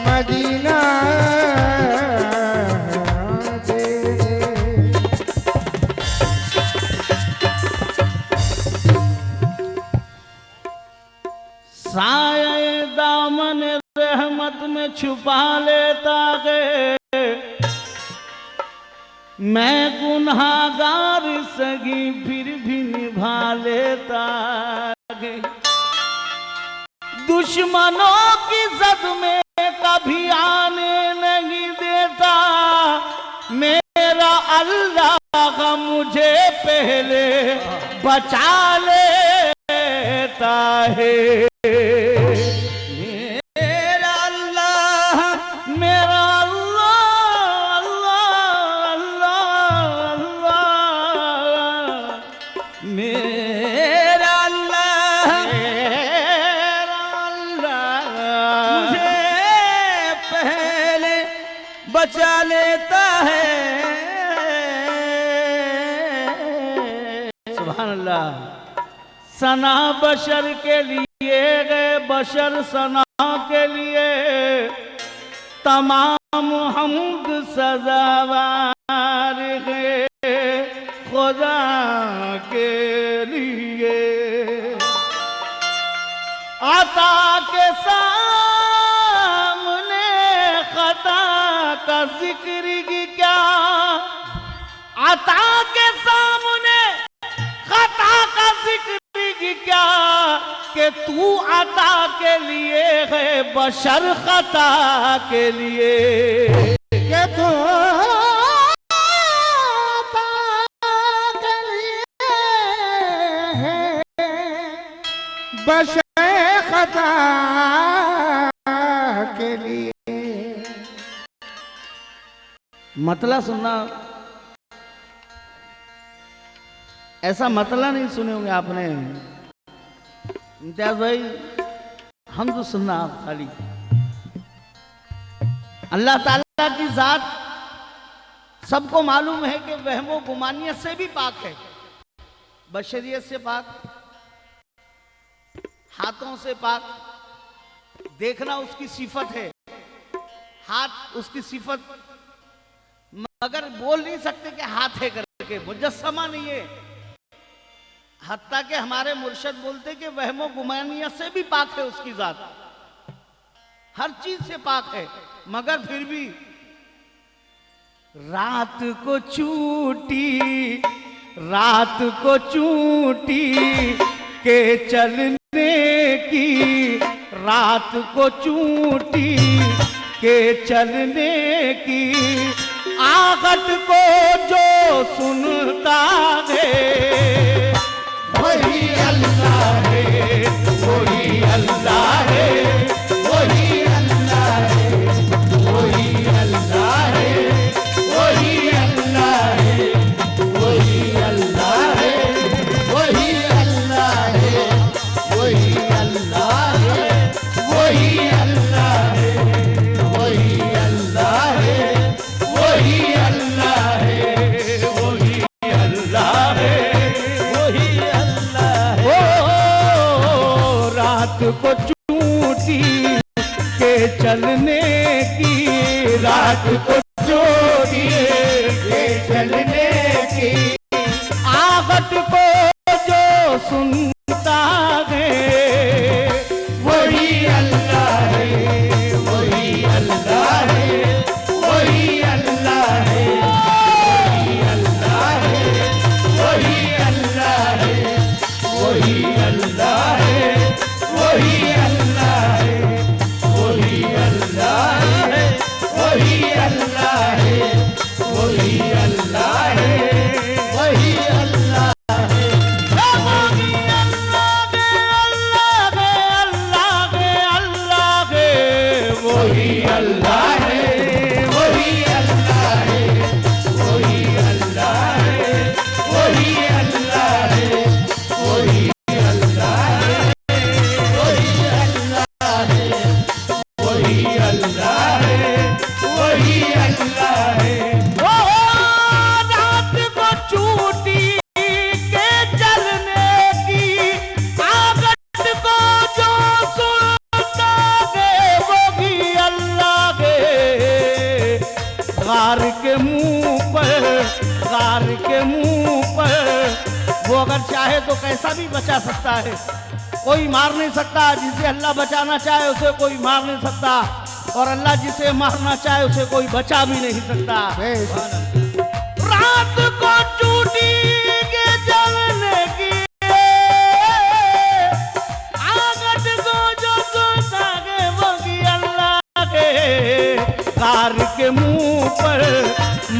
मदीना दे दे। साये दामन रहमत में छुपा लेता है, मैं गुनहगार सगी फिर भी निभा लेता है। दुश्मनों की जद में कभी आने नहीं देता, मेरा अल्लाह मुझे पहले बचा लेता है। मेरा अल्लाह मेरा अल्लाह अल्लाह अल्लाह मेरा अल्लाह मुझे पहले बचा लेता है। सुभान अल्लाह। सना बशर के लिए गए, बशर सना के लिए, तमाम हमद सजावार है खुदा के लिए। आता के सामने खता का जिक्र की क्या, आता के सामने खता का जिक्र की क्या, कि तू आता के लिए है बशर खता के लिए। के तो आता के लिए है बशर खता के लिए। मतला सुनना, ऐसा मतला नहीं सुने होंगे आपने। इम्तियाज भाई हम तो सुनना आप खाली। अल्लाह ताला की जात सबको मालूम है कि वहमो गुमानियत से भी पाक है, बशरियत से पाक, हाथों से पाक। देखना उसकी सिफत है, हाथ उसकी सिफत, मगर बोल नहीं सकते कि हाथ है करके, मुजस्समा नहीं है। हत्ता के हमारे मुर्शद बोलते कि वहमो गुमानियत से भी पाक है उसकी जात, हर चीज से पाक है। मगर फिर भी रात को चूटी, रात को चूटी के चलने की, रात को चूटी के चलने की, आहट को जो सुनता है वही अल्लाह है, वही अल्लाह है, वही अल्लाह है, वही अल्लाह है, वही अल्लाह है, वही अल्लाह है, वही अल्लाह है, वही अल्लाह है, वही अल्लाह है, वही अल्लाह है, वही अल्लाह है, वही अल्लाह है, वही अल्लाह है। रात को चूटी के चलने की, रात को चूटी के चलने की, आहट को जो सुनता है वही अल्लाह है, वही अल्लाह है, वही अल्लाह है, वही अल्लाह है, वही अल्लाह है, वही अल्लाह है, वही अल्लाह है, वही अल्लाह है, वही अल्लाह है, वही अल्लाह है, वही अल्लाह है। वही अल्लाह है, वही अल्लाह है, वही अल्लाह है, वही अल्लाह है, वही अल्लाह है, वही अल्लाह है, वही अल्लाह है, वही अल्लाह है। ओ रात को चूटी के चलने की, आहट को जो सुनता है वही अल्लाह है। गार के मुंह पर, गार के मुंह पर वो अगर चाहे तो कैसा भी बचा सकता है, कोई मार नहीं सकता। जिसे अल्लाह बचाना चाहे उसे कोई मार नहीं सकता, और अल्लाह जिसे मारना चाहे उसे कोई बचा भी नहीं सकता। रात को चूटी के जलने की, आहट को जो सुनता है वही अल्लाह है। कार के मुंह पर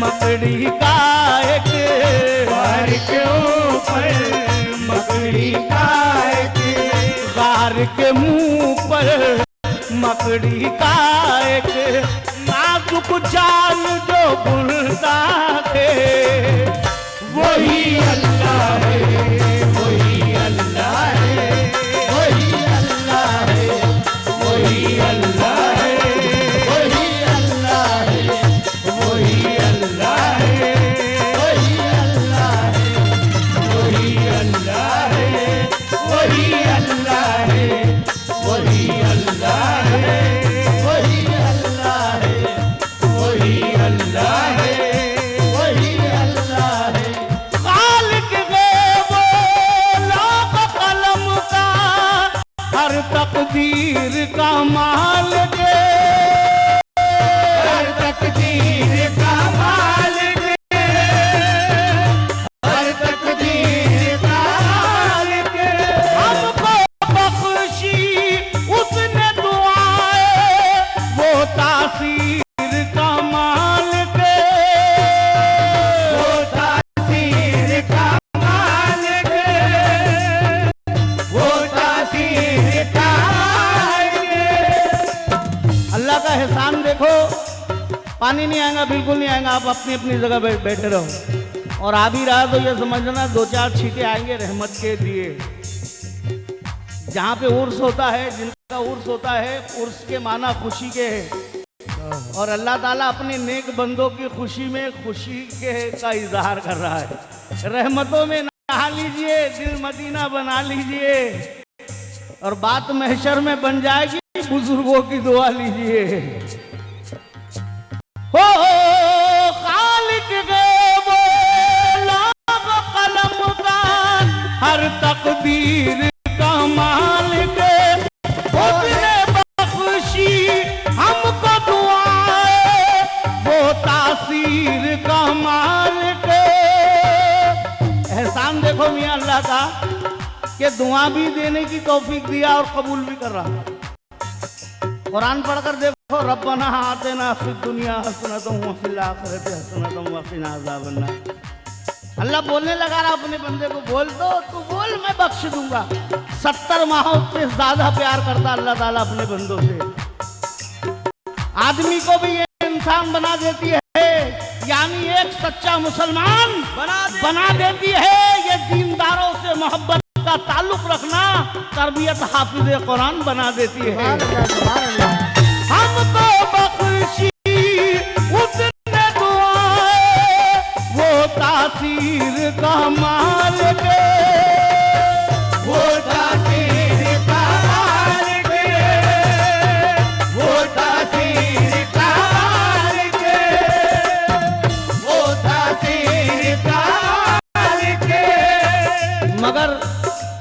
मकड़ी का एक, कार के ऊपर मकड़ी का एक, कार के मुंह पर मकड़ी का एक, नाजुक जान जो बुनता है वही अल्लाह है, वही अल्लाह है, वही अल्लाह है, वही अल्लाह है, वही अल्लाह है, वही अल्लाह है, वही अल्लाह है, वही अल्लाह तकदीर का मालिक, हर तकदीर का मालिक, हर तकदीर का मालिक। हमको बख्शी उसने दुआएं, वो तासीर का मालिक, वो तासीर का मालिक, वो तासीर का मालिक। अल्लाह का एहसान देखो, पानी नहीं आएगा, बिल्कुल नहीं आएगा, आप अपनी अपनी जगह बैठे रहो, और आ भी रहा तो ये समझना 2-4 छींटे आएंगे रहमत के लिए। जहाँ पे उर्स होता है, जिनका उर्स होता है, उर्स के माना खुशी के है, और अल्लाह ताला अपने नेक बंदों की खुशी में खुशी के का इजहार कर रहा है। रहमतों में नहा लीजिए, दिल मदीना बना लीजिए, और बात महशर में बन जाएगी, बुजुर्गों की दुआ लीजिए। हो खालिक गैबो लाग कलम का, हर तकदीर का मालिक, उसने बख्शी हमको दुआएं, वो तासीर का मालिक। एहसान देखो मियां अल्लाह का, कि दुआ भी देने की तौफीक दिया और कबूल भी कर रहा। कुरान पढ़कर देखो, रब्बना आतिना फिद दुनिया हसनतम व फिल आखिरति हसनतम व क़िना अज़ाबन्नार। अल्लाह बोलने लगा रहा अपने बंदे को, बोल दो, तू बोल, मैं बख्श दूंगा। 70 माहों से ज्यादा प्यार करता अल्लाह ताला अपने बंदों से। आदमी को भी ये इंसान बना देती है, यानी एक सच्चा मुसलमान बना देती है। ये दीनदारों से मोहब्बत का ताल्लुक रखना तरबियत हाफिज़े कुरान बना देती है। हमको बख्शी उसने दुआएं, वो तासीर का मालिक, वो तासीर का मालिक, वो तासीर का मालिक, वो तासीर का मालिक। मगर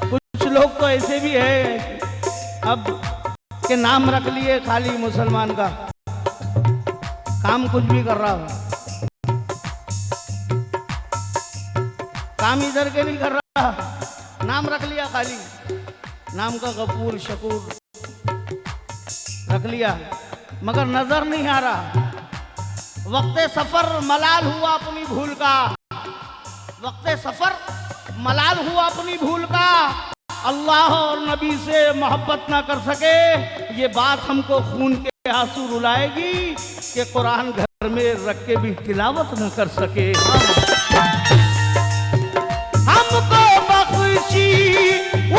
कुछ लोग तो ऐसे भी है, अब के नाम रख लिए खाली मुसलमान का, काम कुछ भी कर रहा हो, काम इधर के नहीं कर रहा, नाम रख लिया खाली, नाम का गफूर शकूर रख लिया, मगर नजर नहीं आ रहा। वक्ते सफर मलाल हुआ अपनी भूल का, वक्ते सफर मलाल हुआ अपनी भूल का। अल्लाह और नबी से मोहब्बत ना कर सके, ये बात हमको खून के आंसू रुलाएगी कि कुरान घर में रख के भी तिलावत न कर सके। हमको बख्शी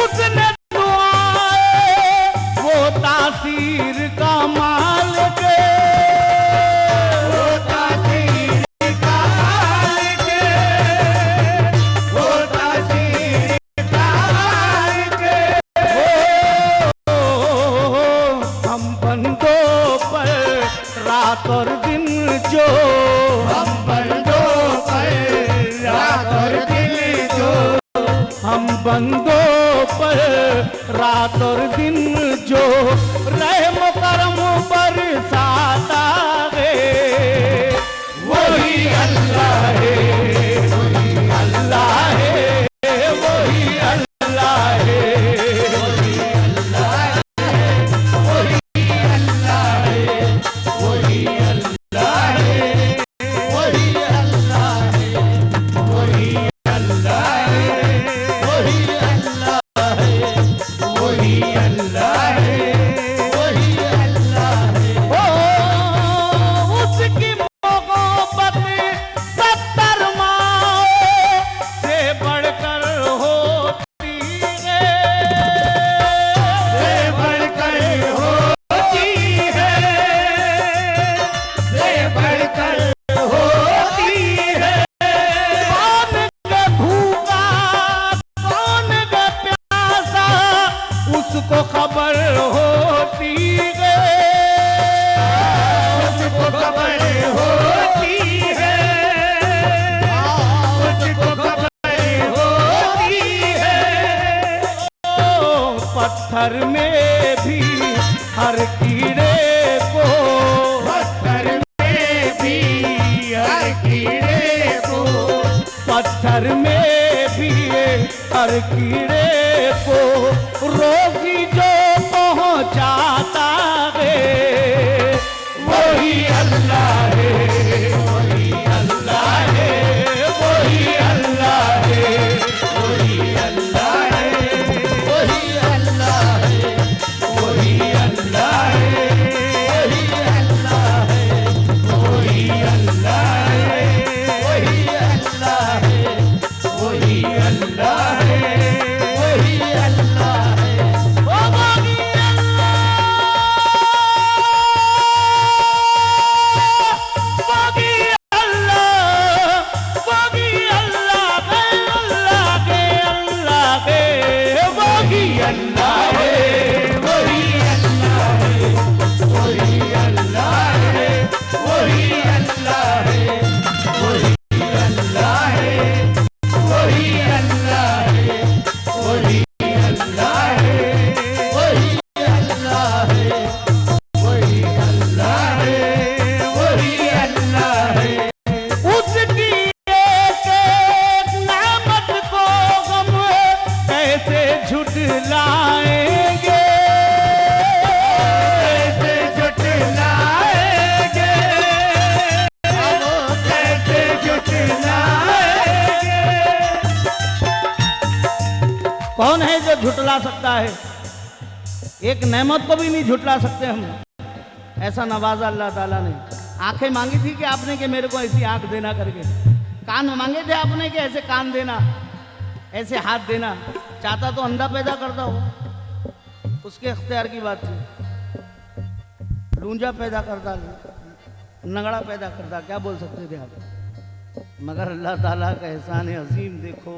उसने दुआएं, वो तासीर का मालिक, वो तासीर का मालिक, वो तासीर का मालिक। हम बंदों पर रात और दिन जो, हम बंदों पर रात और दिन जो, हम बंदों पर रात और दिन जो रहम करम बरसाता है, वही अल्लाह है, वही अल्लाह है, वही अल्लाह है, वही अल्लाह है, वही अल्लाह है, वही अल्लाह है, वही अल्लाह है, वही अल्लाह है, वही अल्लाह है, वही अल्लाह है, वही अल्लाह है। ओ उसकी मोहब्बत 70 माओं से बढ़कर होती है, से बढ़कर होती है, से बढ़कर होती है। कौन ग भूखा, कौन ग प्यासा, उसको खबर होती है, उसको खबर होती है, उसको खबर होती है। ओ पत्थर में भी हर कीड़े को, पत्थर में भी हर कीड़े को, पत्थर में भी हर कीड़े को रोगी जो पहुंचाता है वही अल्लाह है, वही अल्लाह है, वही अल्लाह है, वही अल्लाह है, वही अल्लाह है, वही अल्लाह है, वही अल्लाह है, वही अल्लाह है, वही अल्लाह है, वही अल्लाह है, ओ वही झुटलाएंगे, कैसे झुटलाएंगे, कैसे झुटलाएंगे। कौन है जो झुटला सकता है? एक नेमत को भी नहीं झुटला सकते हम। ऐसा नवाजा अल्लाह ताला ने। आंखें मांगी थी कि आपने कि मेरे को ऐसी आंख देना करके, कान मांगे थे आपने कि ऐसे कान देना, ऐसे हाथ देना। चाहता तो अंधा पैदा करता हो, उसके इख्तियार की बात थी। लूंजा पैदा करता, नगड़ा पैदा करता, क्या बोल सकते थे आप? मगर अल्लाह ताला का एहसान अजीम देखो,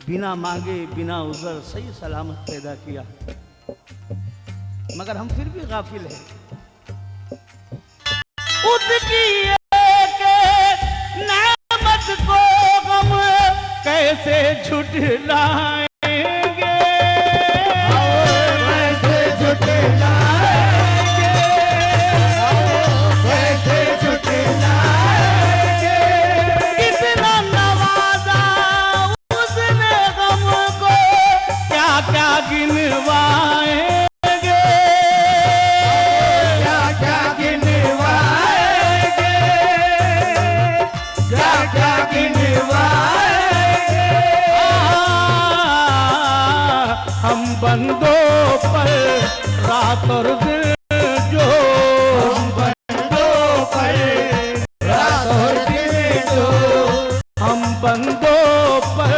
बिना मांगे बिना उज़र सही सलामत पैदा किया। मगर हम फिर भी गाफिल हैं। उसकी एक नेमत को हम कैसे झुटलाएंगे, कैसे झुटलाएंगे, कैसे झुटलाएंगे। कितना नवाजा उसने हमको, क्या क्या गिनवाएंगे, क्या क्या गिनवाएंगे, क्या क्या गिनवाएंगे। हम बंदों पर रात और दिन जो, हम बंदों पर रात और दिन जो, हम बंदों पर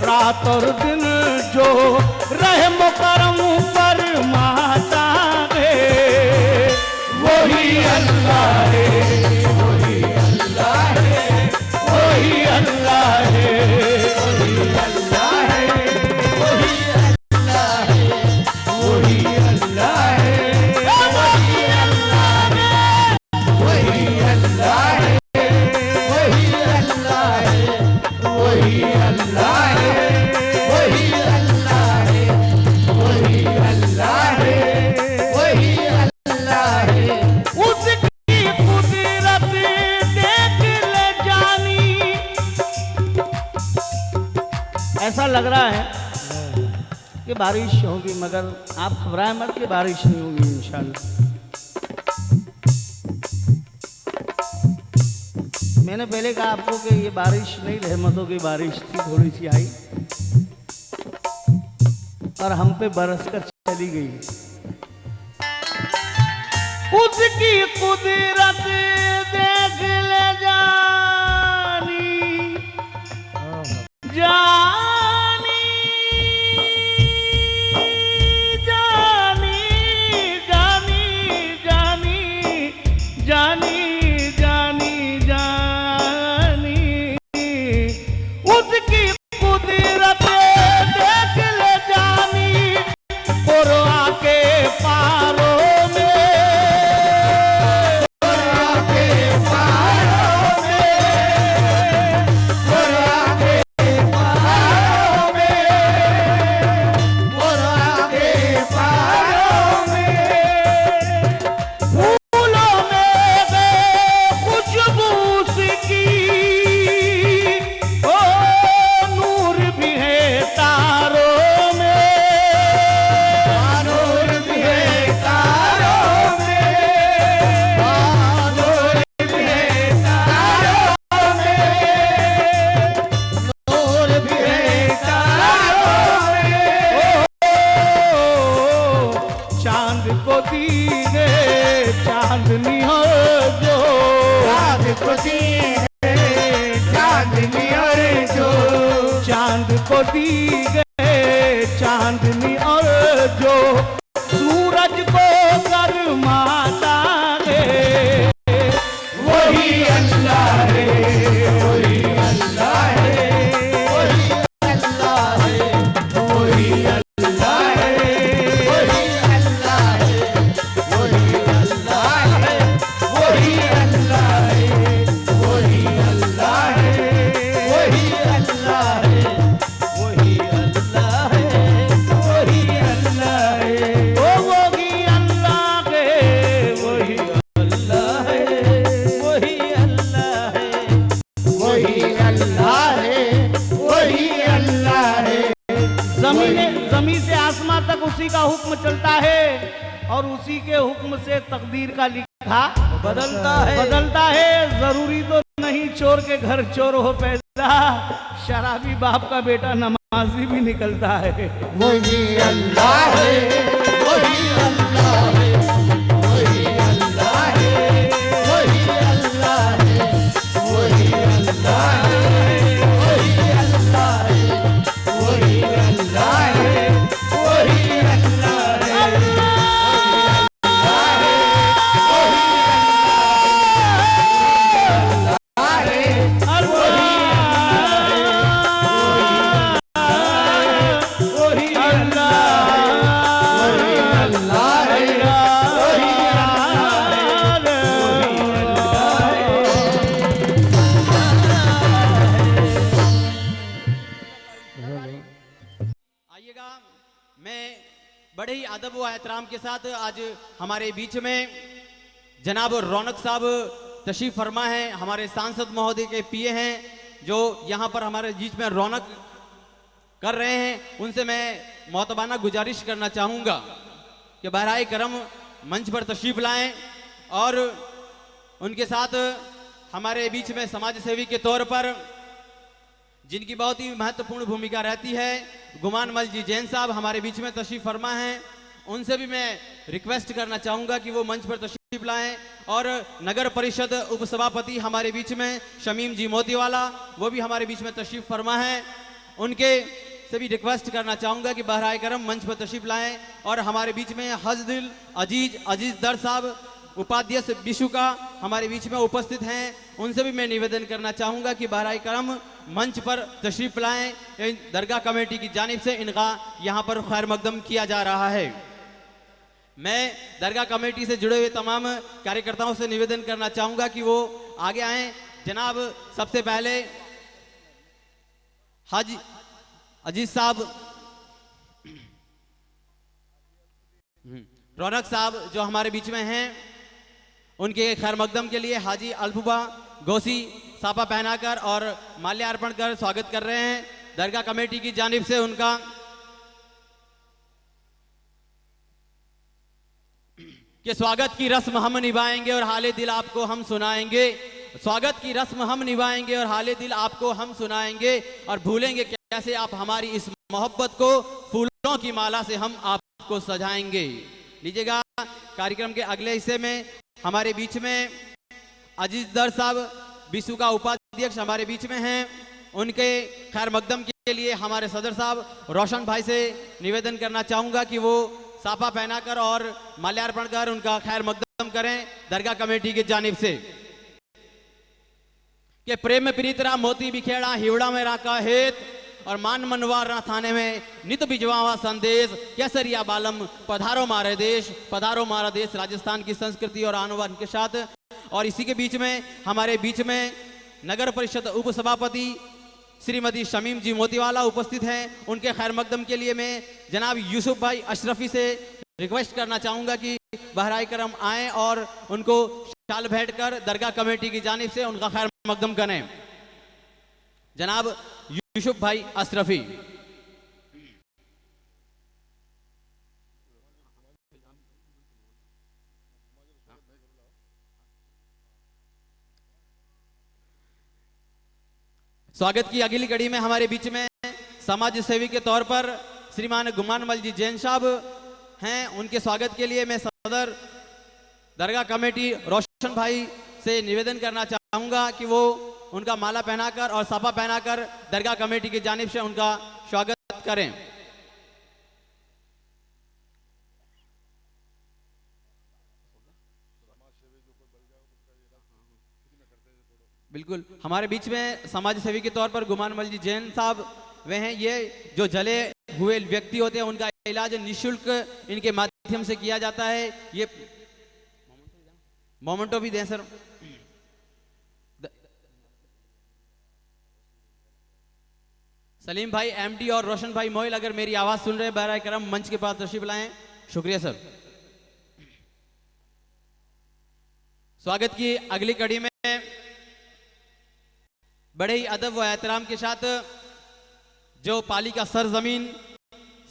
रात और दिन जो रहम करम फरमाता है वही अल्लाह है, वही अल्लाह है, वही अल्लाह है, वही अल्लाह है, वही अल्लाह है, वही अल्लाह है, वही अल्लाह है, वही अल्लाह है, वही अल्लाह है, वही अल्लाह है, वही अल्लाह है, वही अल्लाह है, वही अल्लाह है। उसकी कुदरत देख ले जानी। ऐसा लग रहा है कि बारिश होगी, मगर आप घबराएं मत कि बारिश नहीं होगी इंशाल्लाह। मैंने पहले कहा आपको कि ये बारिश नहीं, रहमतों की बारिश थी, थोड़ी सी आई और हम पे बरस कर चली गई। उसकी कुदरत देख ले जानी, जानी, जानी, जानी, जानी, जानी, जानी, जानी। उसकी कुदरत देख ले जानी, कुरान के पारों में, कुरान के पारों में, कुरान के पारों दी गे चांदनी हो जो चांद को दी है चांदनी और जो चांद को दी गए चांदनी और जो सूरज को गरमाता है वही अल्लाह है वही अल्लाह है वही अल्लाह है वही अल्लाह है वही अल्लाह है वही अल्लाह है वही अल्लाह है वही अल्लाह है वही अल्लाह है वही अल्लाह है वही अल्लाह है ओ वही अल्लाह है वही अल्लाह है वही अल्लाह है वही अल्लाह है वही अल्लाह है जमीन से आसमां तक उसी का हुक्म चलता है और उसी के हुक्म से तकदीर का लिखा बदलता है। जरूरी तो नहीं चोर के घर चोर हो पैदा, शराबी बाप का बेटा नमाजी भी निकलता है। वही अल्लाह है वही अल्लाह है वही अल्लाह है वही अल्लाह है वही अल्लाह है वही अल्लाह है वही अल्लाह है वही अल्लाह है आइएगा, मैं बड़े ही अदब व एहतराम के साथ आज हमारे बीच में जनाब रौनक साहब तशरीफ फरमा है, हमारे सांसद महोदय के पीए हैं जो यहाँ पर हमारे बीच में रौनक कर रहे हैं। उनसे मैं मोहतबाना गुजारिश करना चाहूँगा कि बहराए करम मंच पर तशरीफ लाएं और उनके साथ हमारे बीच में समाज सेवी के तौर पर जिनकी बहुत ही महत्वपूर्ण भूमिका रहती है, गुमान मल जी जैन साहब हमारे बीच में तशरीफ फरमा हैं। उनसे भी मैं रिक्वेस्ट करना चाहूँगा कि वो मंच पर तशरीफ लाएं और नगर परिषद उपसभापति हमारे बीच में शमीम जी मोतीवाला वो भी हमारे बीच में तशरीफ फरमा हैं। उनके से भी रिक्वेस्ट करना चाहूँगा कि बहराए करम मंच पर तशरीफ लाएं और हमारे बीच में हजदिल अजीज दर साहब उपाध्यक्ष विशु का हमारे बीच में उपस्थित हैं। उनसे भी मैं निवेदन करना चाहूँगा कि बहराए करम मंच पर तशरीफ लाएं। दरगाह कमेटी की जानिब से इनका यहाँ पर खैर मकदम किया जा रहा है। मैं दरगाह कमेटी से जुड़े हुए तमाम कार्यकर्ताओं से निवेदन करना चाहूँगा कि वो आगे आएँ। जनाब सबसे पहले हाजी अजीज साहब रौनक साहब जो हमारे बीच में हैं, उनके खैर मकदम के लिए हाजी अल्फुबा गोसी सापा पहनाकर और माल्यार्पण कर स्वागत कर रहे हैं। दरगाह कमेटी की जानिब से उनका कि स्वागत की रस्म हम निभाएंगे और हाले दिल आपको हम सुनाएंगे। स्वागत की रस्म हम निभाएंगे और हाले दिल आपको हम सुनाएंगे और भूलेंगे कैसे आप हमारी इस मोहब्बत को फूलों की माला से हम आपको सजाएंगे। लीजिएगा, कार्यक्रम के अगले हिस्से में हमारे बीच में अजीज दर साहब विशु का उपाध्यक्ष हमारे बीच में हैं। उनके खैर मकदम के लिए हमारे सदर साहब रोशन भाई से निवेदन करना चाहूँगा कि वो साफा पहनाकर और माल्यार्पण कर उनका खैर मकदम करें दरगाह कमेटी की जानिब से। कि प्रेम प्रीतरा मोती बिखेड़ा हिवड़ा में राका हेत और मान मनवार थाने में नित बिजवावा संदेश केसरिया बालम पधारो मारे देश पधारो मारा देश राजस्थान की संस्कृति और आनवान के साथ। और इसी के बीच में हमारे बीच में नगर परिषद उप सभापति श्रीमती शमीम जी मोतीवाला उपस्थित हैं। उनके खैर मकदम के लिए मैं जनाब यूसुफ भाई अशरफी से रिक्वेस्ट करना चाहूँगा कि बहराए करम आएँ और उनको शाल भेंट कर दरगाह कमेटी की जानिब से उनका खैर मकदम करें। जनाब यूसुफ भाई अशरफी। स्वागत की अगली कड़ी में हमारे बीच में समाज सेवी के तौर पर श्रीमान गुमान मल जी जैन साहब हैं। उनके स्वागत के लिए मैं सदर दरगाह कमेटी रोशन भाई से निवेदन करना चाहूंगा कि वो उनका माला पहनाकर और साफा पहनाकर दरगाह कमेटी की जानिब से उनका स्वागत करें। बिल्कुल, हमारे बीच में समाज सेवी के तौर पर गुमान मल जी जैन साहब वे हैं। ये जो जले हुए व्यक्ति होते हैं उनका इलाज निशुल्क इनके माध्यम से किया जाता है। ये मोमेंटो भी दें सर। सलीम भाई एमडी और रोशन भाई मोइल अगर मेरी आवाज सुन रहे हैं बहराए करम मंच के पास तशरीफ लाएं। शुक्रिया सर। स्वागत की अगली कड़ी में बड़े ही अदब व एहतराम के साथ जो पाली का सरजमीन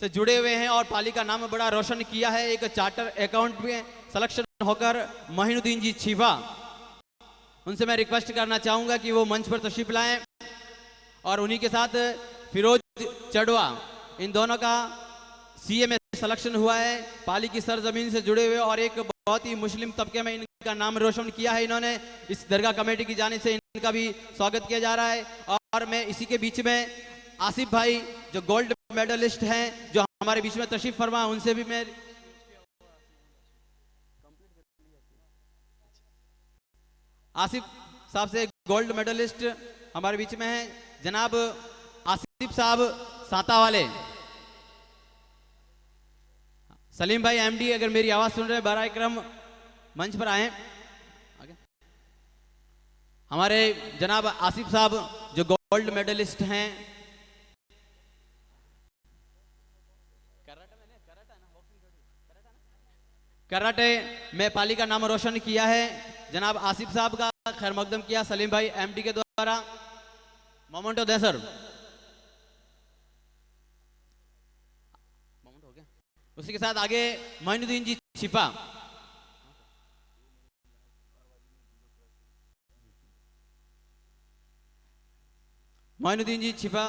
से जुड़े हुए हैं और पाली का नाम बड़ा रोशन किया है, एक चार्टर अकाउंट में सिलेक्शन होकर मोहिनुद्दीन जी छिपा, उनसे मैं रिक्वेस्ट करना चाहूंगा कि वो मंच पर तशरीफ लाएं। और उन्हीं के साथ फिरोज चड़वा, इन दोनों का सीए में सिलेक्शन हुआ है, पाली की सरजमीन से जुड़े हुए और एक बहुत ही मुस्लिम तबके में इनका नाम रोशन किया है इन्होंने। इस दरगाह कमेटी की जानिब से इनका भी स्वागत किया जा रहा है। और मैं इसी के बीच में आसिफ भाई जो गोल्ड मेडलिस्ट हैं, जो हमारे बीच में तशरीफ फरमा, उनसे भी मैं आसिफ साहब से गोल्ड मेडलिस्ट हमारे बीच में हैं, जनाब आसिफ साहब सांता वाले। सलीम भाई एमडी अगर मेरी आवाज सुन रहे हैं बराए करम मंच पर आए। हमारे जनाब आसिफ साहब जो गोल्ड मेडलिस्ट हैं, कराटे में पाली का नाम रोशन किया है, जनाब आसिफ साहब का खैर मकदम किया सलीम भाई एमडी के द्वारा। मोमेंटो दे सर। मोमेंटो हो गया। उसी के साथ आगे मोइनुद्दीन जी छिपा। मोइनुद्दीन जी छिपा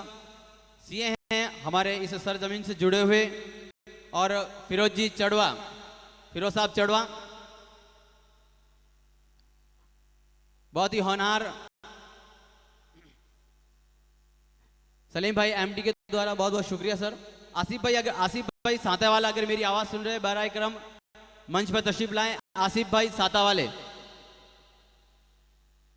सीए हैं हमारे इस सरजमीन से जुड़े हुए। और फिरोज जी चड़वा, फिरोज साहब चड़वा बहुत ही होनहार। सलीम भाई एमडी के द्वारा बहुत बहुत शुक्रिया सर। आसिफ भाई सांता वाला अगर मेरी आवाज सुन रहे हैं बराए करम मंच पर तशरीफ लाएं। आसिफ भाई सांता वाले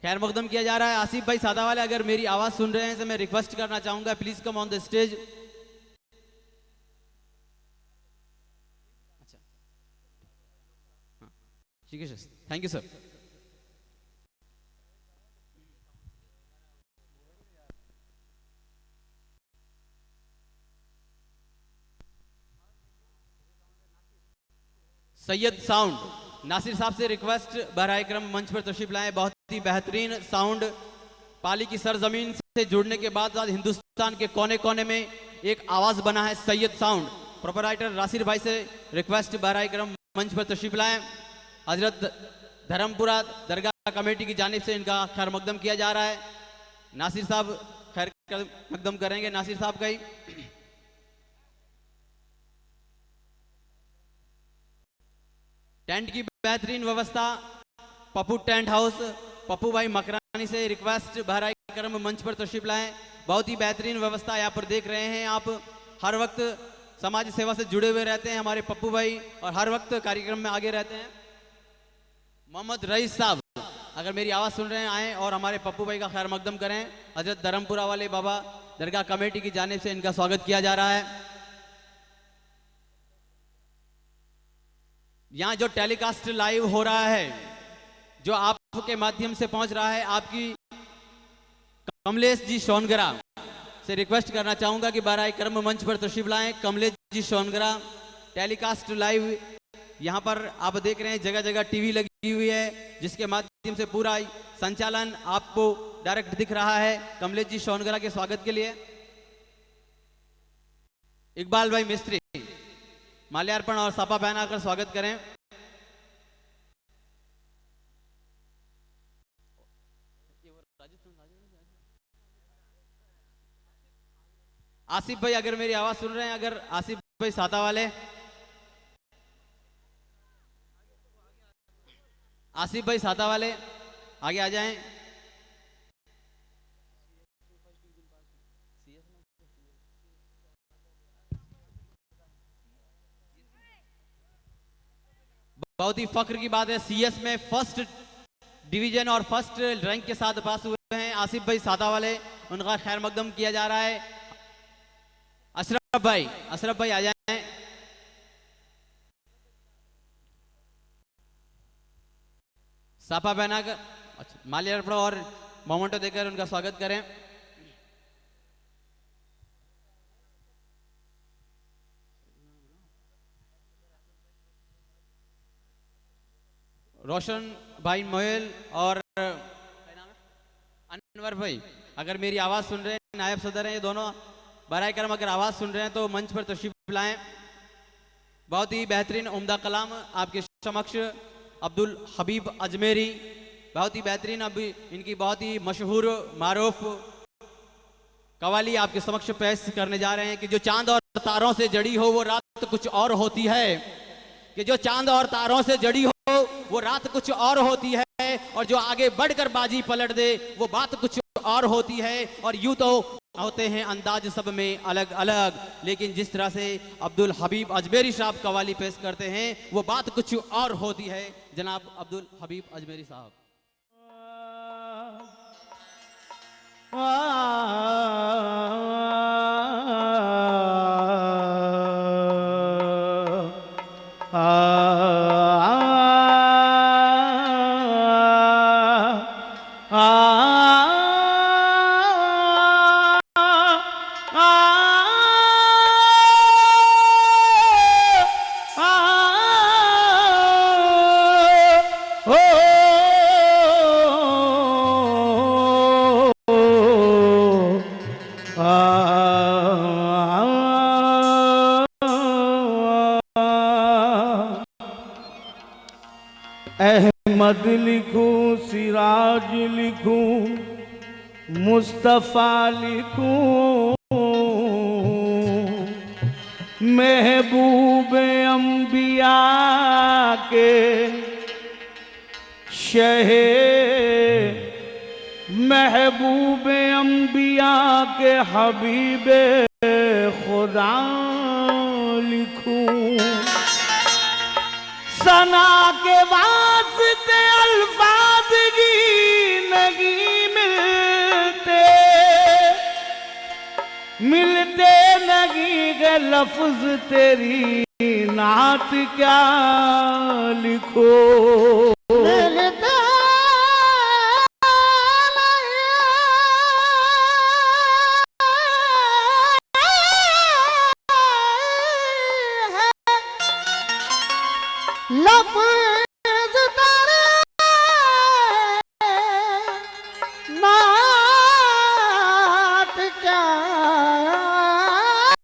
खैर मकदम किया जा रहा है। आसिफ भाई सांता वाले अगर मेरी आवाज सुन रहे हैं तो मैं रिक्वेस्ट करना चाहूंगा please come on the stage. अच्छा ठीक है sir, thank you sir. Syed साउंड नासिर साहब से रिक्वेस्ट बहराए करम मंच पर तशरीफ लाएं। बहुत ही बेहतरीन साउंड, पाली की सरजमीन से जुड़ने के बाद हिंदुस्तान के कोने कोने में एक आवाज बना है सैयद साउंड। प्रोपराइटर रासिर भाई से रिक्वेस्ट बहराए करम मंच पर तशरीफ लाएं। हजरत धर्मपुरा दरगाह कमेटी की जानिब से इनका खैर मकदम किया जा रहा है। नासिर साहब खैर मकदम करेंगे, नासिर साहब का ही। टेंट की बेहतरीन व्यवस्था पप्पू टेंट हाउस, पप्पू भाई मकरानी से रिक्वेस्ट बहराए करम मंच पर तशरीफ लाएं। बहुत ही बेहतरीन व्यवस्था यहाँ पर देख रहे हैं आप। हर वक्त समाज सेवा से जुड़े हुए रहते हैं हमारे पप्पू भाई और हर वक्त कार्यक्रम में आगे रहते हैं। मोहम्मद रईस साहब अगर मेरी आवाज सुन रहे हैं आए और हमारे पप्पू भाई का खैर मकदम करें। हजरत धर्मपुरा वाले बाबा दरगाह कमेटी की जानिब से इनका स्वागत किया जा रहा है। यहाँ जो टेलीकास्ट लाइव हो रहा है, जो आपके माध्यम से पहुंच रहा है, आपकी कमलेश जी सोनगरा से रिक्वेस्ट करना चाहूंगा कि बहराए करम मंच पर तशरीफ लाएं। कमलेश जी सोनगरा टेलीकास्ट लाइव यहाँ पर आप देख रहे हैं, जगह जगह टीवी लगी हुई है जिसके माध्यम से पूरा संचालन आपको डायरेक्ट दिख रहा है। कमलेश जी सोनगरा के स्वागत के लिए इकबाल भाई मिस्त्री माल्यार्पण और सापा पहनाकर स्वागत करें। आसिफ भाई अगर मेरी आवाज सुन रहे हैं, अगर आसिफ भाई साता वाले आसिफ भाई साता वाले आगे आ जाएं। बहुत ही फख्र की बात है, सीएस में फर्स्ट डिवीजन और फर्स्ट रैंक के साथ पास हुए हैं आसिफ भाई सादा वाले, उनका खैर मकदम किया जा रहा है। अशरफ भाई आ जाएं। साफा पहनाकर माल्यार्पण अर्पण और मोमेंटो देकर उनका स्वागत करें। रोशन भाई मोयल और अनवर भाई, अगर मेरी आवाज़ सुन रहे हैं, नायब सदर हैं ये दोनों, बराए करम अगर आवाज़ सुन रहे हैं तो मंच पर तशरीफ लाएं। बहुत ही बेहतरीन उम्दा कलाम आपके समक्ष अब्दुल हबीब अजमेरी, बहुत ही बेहतरीन, अभी इनकी बहुत ही मशहूर मारूफ कवाली आपके समक्ष पेश करने जा रहे हैं कि जो चांद और तारों से जड़ी हो वो रात कुछ और होती है, कि जो चांद और तारों से जड़ी हो वो रात कुछ और होती है, और जो आगे बढ़कर बाजी पलट दे वो बात कुछ और होती है। और यूं तो होते हैं अंदाज सब में अलग अलग, लेकिन जिस तरह से अब्दुल हबीब अजमेरी साहब कवाली पेश करते हैं वो बात कुछ और होती है। जनाब अब्दुल हबीब अजमेरी साहब। अहमद लिखूं, सिराज लिखूं, मुस्तफ़ा लिखूं, महबूब अंबिया के शहे, महबूब अंबिया के हबीबे खुदा लिखूं। सना के वास्ते अल्फाज की नहीं मिलते, मिलते नहीं के लफ्ज तेरी नात क्या लिखो। मिलते लफ्ज